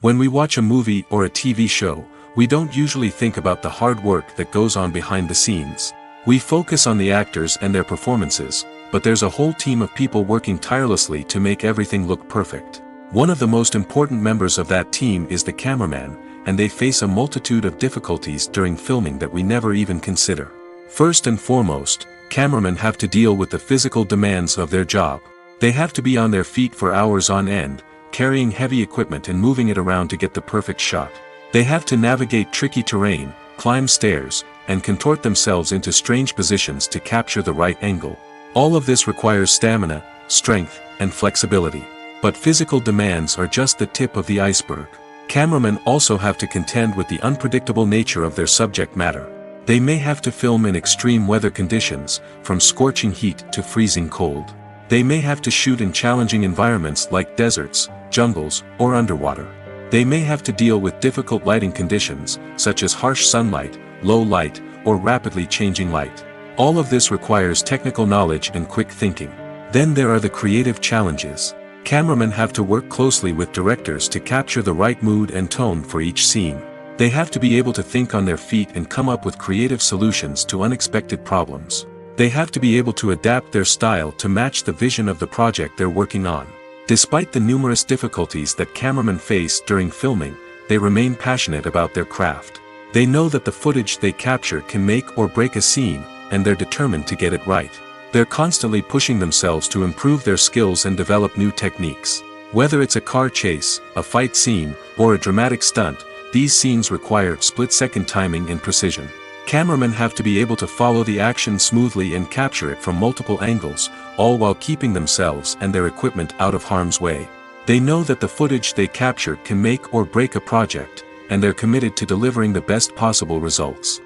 When we watch a movie or a TV show, we don't usually think about the hard work that goes on behind the scenes. We focus on the actors and their performances, but there's a whole team of people working tirelessly to make everything look perfect. One of the most important members of that team is the cameraman, and they face a multitude of difficulties during filming that we never even consider. First and foremost, cameramen have to deal with the physical demands of their job. They have to be on their feet for hours on end, carrying heavy equipment and moving it around to get the perfect shot. They have to navigate tricky terrain, climb stairs, and contort themselves into strange positions to capture the right angle. All of this requires stamina, strength, and flexibility. But physical demands are just the tip of the iceberg. Cameramen also have to contend with the unpredictable nature of their subject matter. They may have to film in extreme weather conditions, from scorching heat to freezing cold. They may have to shoot in challenging environments like deserts, jungles, or underwater. They may have to deal with difficult lighting conditions, such as harsh sunlight, low light, or rapidly changing light. All of this requires technical knowledge and quick thinking. Then there are the creative challenges. Cameramen have to work closely with directors to capture the right mood and tone for each scene. They have to be able to think on their feet and come up with creative solutions to unexpected problems. They have to be able to adapt their style to match the vision of the project they're working on. Despite the numerous difficulties that cameramen face during filming, they remain passionate about their craft. They know that the footage they capture can make or break a scene, and they're determined to get it right. They're constantly pushing themselves to improve their skills and develop new techniques. Whether it's a car chase, a fight scene, or a dramatic stunt, these scenes require split-second timing and precision. Cameramen have to be able to follow the action smoothly and capture it from multiple angles, all while keeping themselves and their equipment out of harm's way. They know that the footage they capture can make or break a project, and they're committed to delivering the best possible results.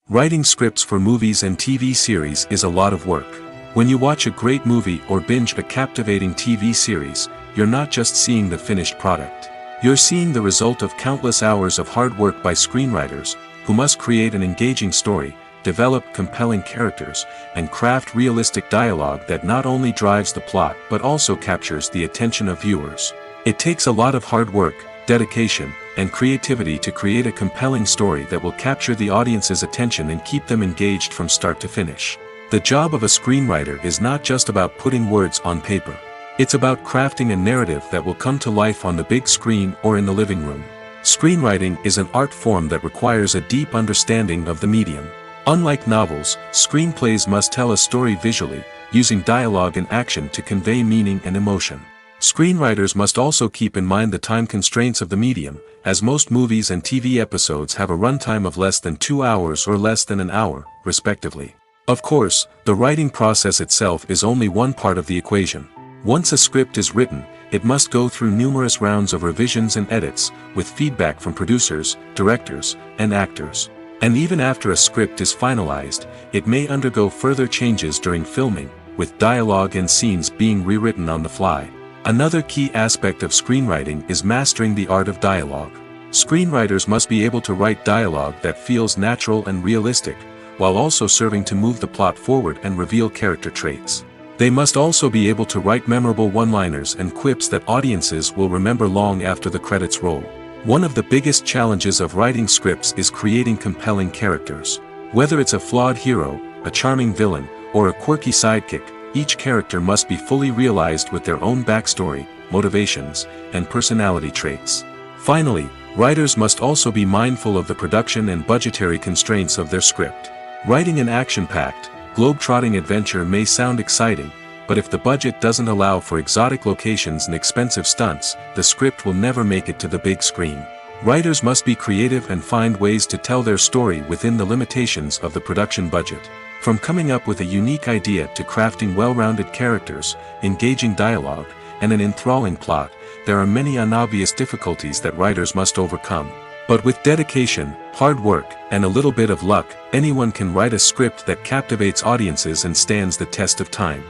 Writing scripts for movies and TV series is a lot of work. When you watch a great movie or binge a captivating TV series, you're not just seeing the finished product. You're seeing the result of countless hours of hard work by screenwriters, who must create an engaging story, develop compelling characters, and craft realistic dialogue that not only drives the plot but also captures the attention of viewers. It takes a lot of hard work, dedication, and creativity to create a compelling story that will capture the audience's attention and keep them engaged from start to finish. The job of a screenwriter is not just about putting words on paper. It's about crafting a narrative that will come to life on the big screen or in the living room. Screenwriting is an art form that requires a deep understanding of the medium. Unlike novels, screenplays must tell a story visually, using dialogue and action to convey meaning and emotion. Screenwriters must also keep in mind the time constraints of the medium, as most movies and TV episodes have a runtime of less than 2 hours or less than an hour, respectively. Of course, the writing process itself is only one part of the equation. Once a script is written, it must go through numerous rounds of revisions and edits, with feedback from producers, directors, and actors. And even after a script is finalized, it may undergo further changes during filming, with dialogue and scenes being rewritten on the fly. Another key aspect of screenwriting is mastering the art of dialogue. Screenwriters must be able to write dialogue that feels natural and realistic, while also serving to move the plot forward and reveal character traits. They must also be able to write memorable one-liners and quips that audiences will remember long after the credits roll. One of the biggest challenges of writing scripts is creating compelling characters. Whether it's a flawed hero, a charming villain, or a quirky sidekick, each character must be fully realized with their own backstory, motivations, and personality traits. Finally, writers must also be mindful of the production and budgetary constraints of their script. Writing an action-packed, globe-trotting adventure may sound exciting, but if the budget doesn't allow for exotic locations and expensive stunts, the script will never make it to the big screen. Writers must be creative and find ways to tell their story within the limitations of the production budget. From coming up with a unique idea to crafting well-rounded characters, engaging dialogue, and an enthralling plot, there are many unobvious difficulties that writers must overcome. But with dedication, hard work, and a little bit of luck, anyone can write a script that captivates audiences and stands the test of time.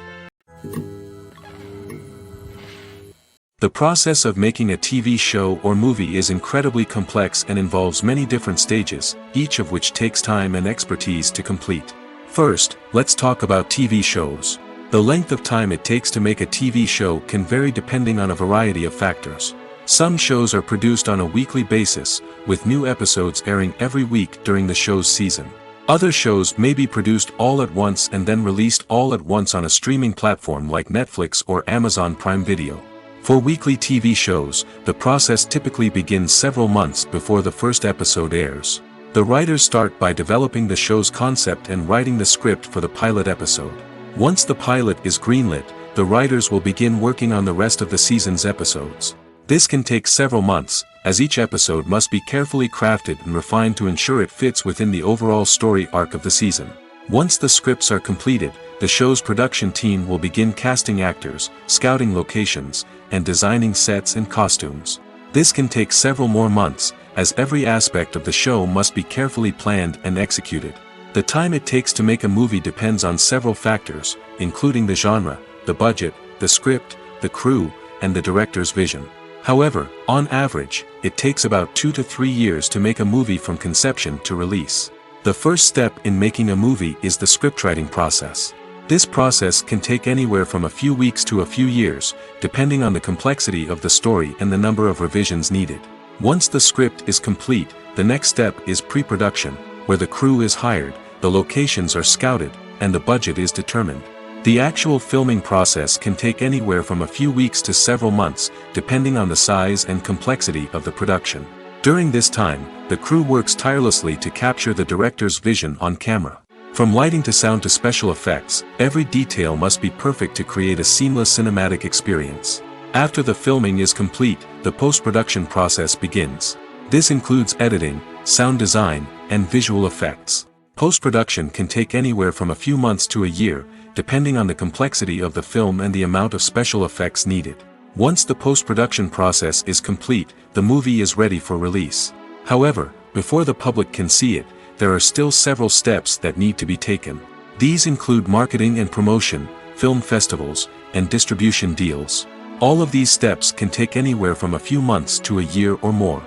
The process of making a TV show or movie is incredibly complex and involves many different stages, each of which takes time and expertise to complete. First, let's talk about TV shows. The length of time it takes to make a TV show can vary depending on a variety of factors. Some shows are produced on a weekly basis, with new episodes airing every week during the show's season. Other shows may be produced all at once and then released all at once on a streaming platform like Netflix or Amazon Prime Video. For weekly TV shows, the process typically begins several months before the first episode airs. The writers start by developing the show's concept and writing the script for the pilot episode. Once the pilot is greenlit, the writers will begin working on the rest of the season's episodes. This can take several months, as each episode must be carefully crafted and refined to ensure it fits within the overall story arc of the season. Once the scripts are completed, the show's production team will begin casting actors, scouting locations, and designing sets and costumes. This can take several more months, as every aspect of the show must be carefully planned and executed. The time it takes to make a movie depends on several factors, including the genre, the budget, the script, the crew, and the director's vision. However, on average, it takes about 2 to 3 years to make a movie from conception to release. The first step in making a movie is the scriptwriting process. This process can take anywhere from a few weeks to a few years, depending on the complexity of the story and the number of revisions needed. Once the script is complete, the next step is pre-production, where the crew is hired, the locations are scouted, and the budget is determined. The actual filming process can take anywhere from a few weeks to several months, depending on the size and complexity of the production. During this time, the crew works tirelessly to capture the director's vision on camera. From lighting to sound to special effects, every detail must be perfect to create a seamless cinematic experience. After the filming is complete, the post-production process begins. This includes editing, sound design, and visual effects. Post-production can take anywhere from a few months to a year, depending on the complexity of the film and the amount of special effects needed. Once the post-production process is complete, the movie is ready for release. However, before the public can see it, there are still several steps that need to be taken. These include marketing and promotion, film festivals, and distribution deals. All of these steps can take anywhere from a few months to a year or more.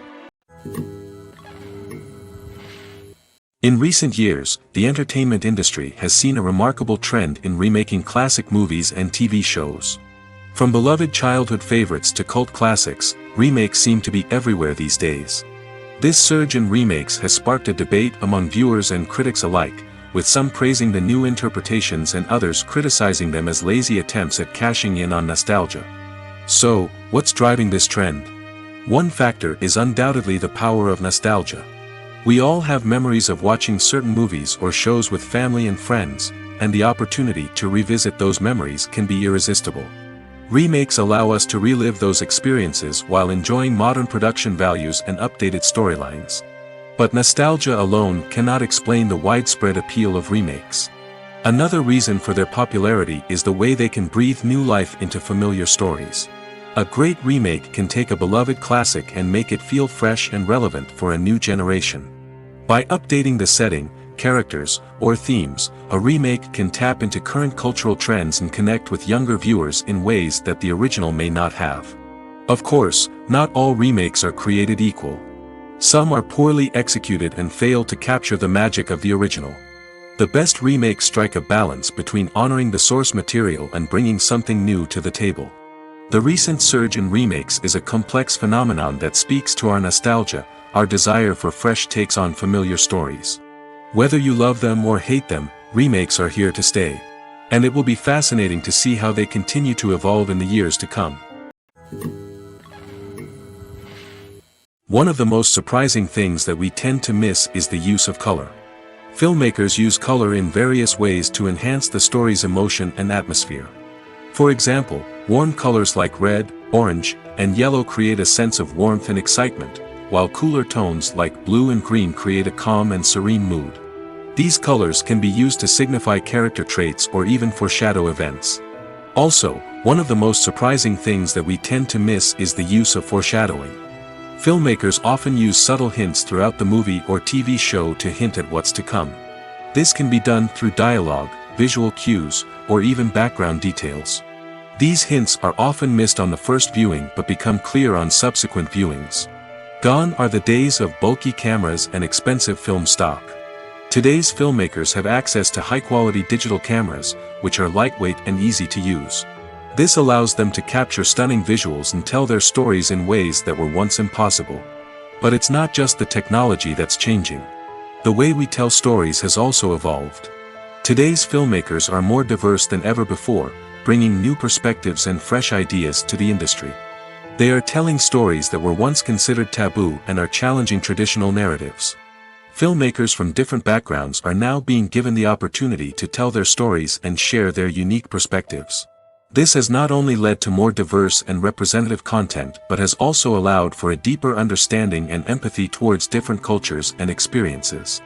In recent years, the entertainment industry has seen a remarkable trend in remaking classic movies and TV shows. From beloved childhood favorites to cult classics, remakes seem to be everywhere these days. This surge in remakes has sparked a debate among viewers and critics alike, with some praising the new interpretations and others criticizing them as lazy attempts at cashing in on nostalgia. So, what's driving this trend? One factor is undoubtedly the power of nostalgia. We all have memories of watching certain movies or shows with family and friends, and the opportunity to revisit those memories can be irresistible. Remakes allow us to relive those experiences while enjoying modern production values and updated storylines. But nostalgia alone cannot explain the widespread appeal of remakes. Another reason for their popularity is the way they can breathe new life into familiar stories. A great remake can take a beloved classic and make it feel fresh and relevant for a new generation. By updating the setting, characters, or themes, a remake can tap into current cultural trends and connect with younger viewers in ways that the original may not have. Of course, not all remakes are created equal. Some are poorly executed and fail to capture the magic of the original. The best remakes strike a balance between honoring the source material and bringing something new to the table. The recent surge in remakes is a complex phenomenon that speaks to our nostalgia, our desire for fresh takes on familiar stories. Whether you love them or hate them, remakes are here to stay. And it will be fascinating to see how they continue to evolve in the years to come. One of the most surprising things that we tend to miss is the use of color. Filmmakers use color in various ways to enhance the story's emotion and atmosphere. For example, warm colors like red, orange, and yellow create a sense of warmth and excitement, while cooler tones like blue and green create a calm and serene mood. These colors can be used to signify character traits or even foreshadow events. Also, one of the most surprising things that we tend to miss is the use of foreshadowing. Filmmakers often use subtle hints throughout the movie or TV show to hint at what's to come. This can be done through dialogue, visual cues, or even background details. These hints are often missed on the first viewing but become clear on subsequent viewings. Gone are the days of bulky cameras and expensive film stock. Today's filmmakers have access to high-quality digital cameras, which are lightweight and easy to use. This allows them to capture stunning visuals and tell their stories in ways that were once impossible. But it's not just the technology that's changing. The way we tell stories has also evolved. Today's filmmakers are more diverse than ever before, bringing new perspectives and fresh ideas to the industry. They are telling stories that were once considered taboo and are challenging traditional narratives. Filmmakers from different backgrounds are now being given the opportunity to tell their stories and share their unique perspectives. This has not only led to more diverse and representative content but has also allowed for a deeper understanding and empathy towards different cultures and experiences.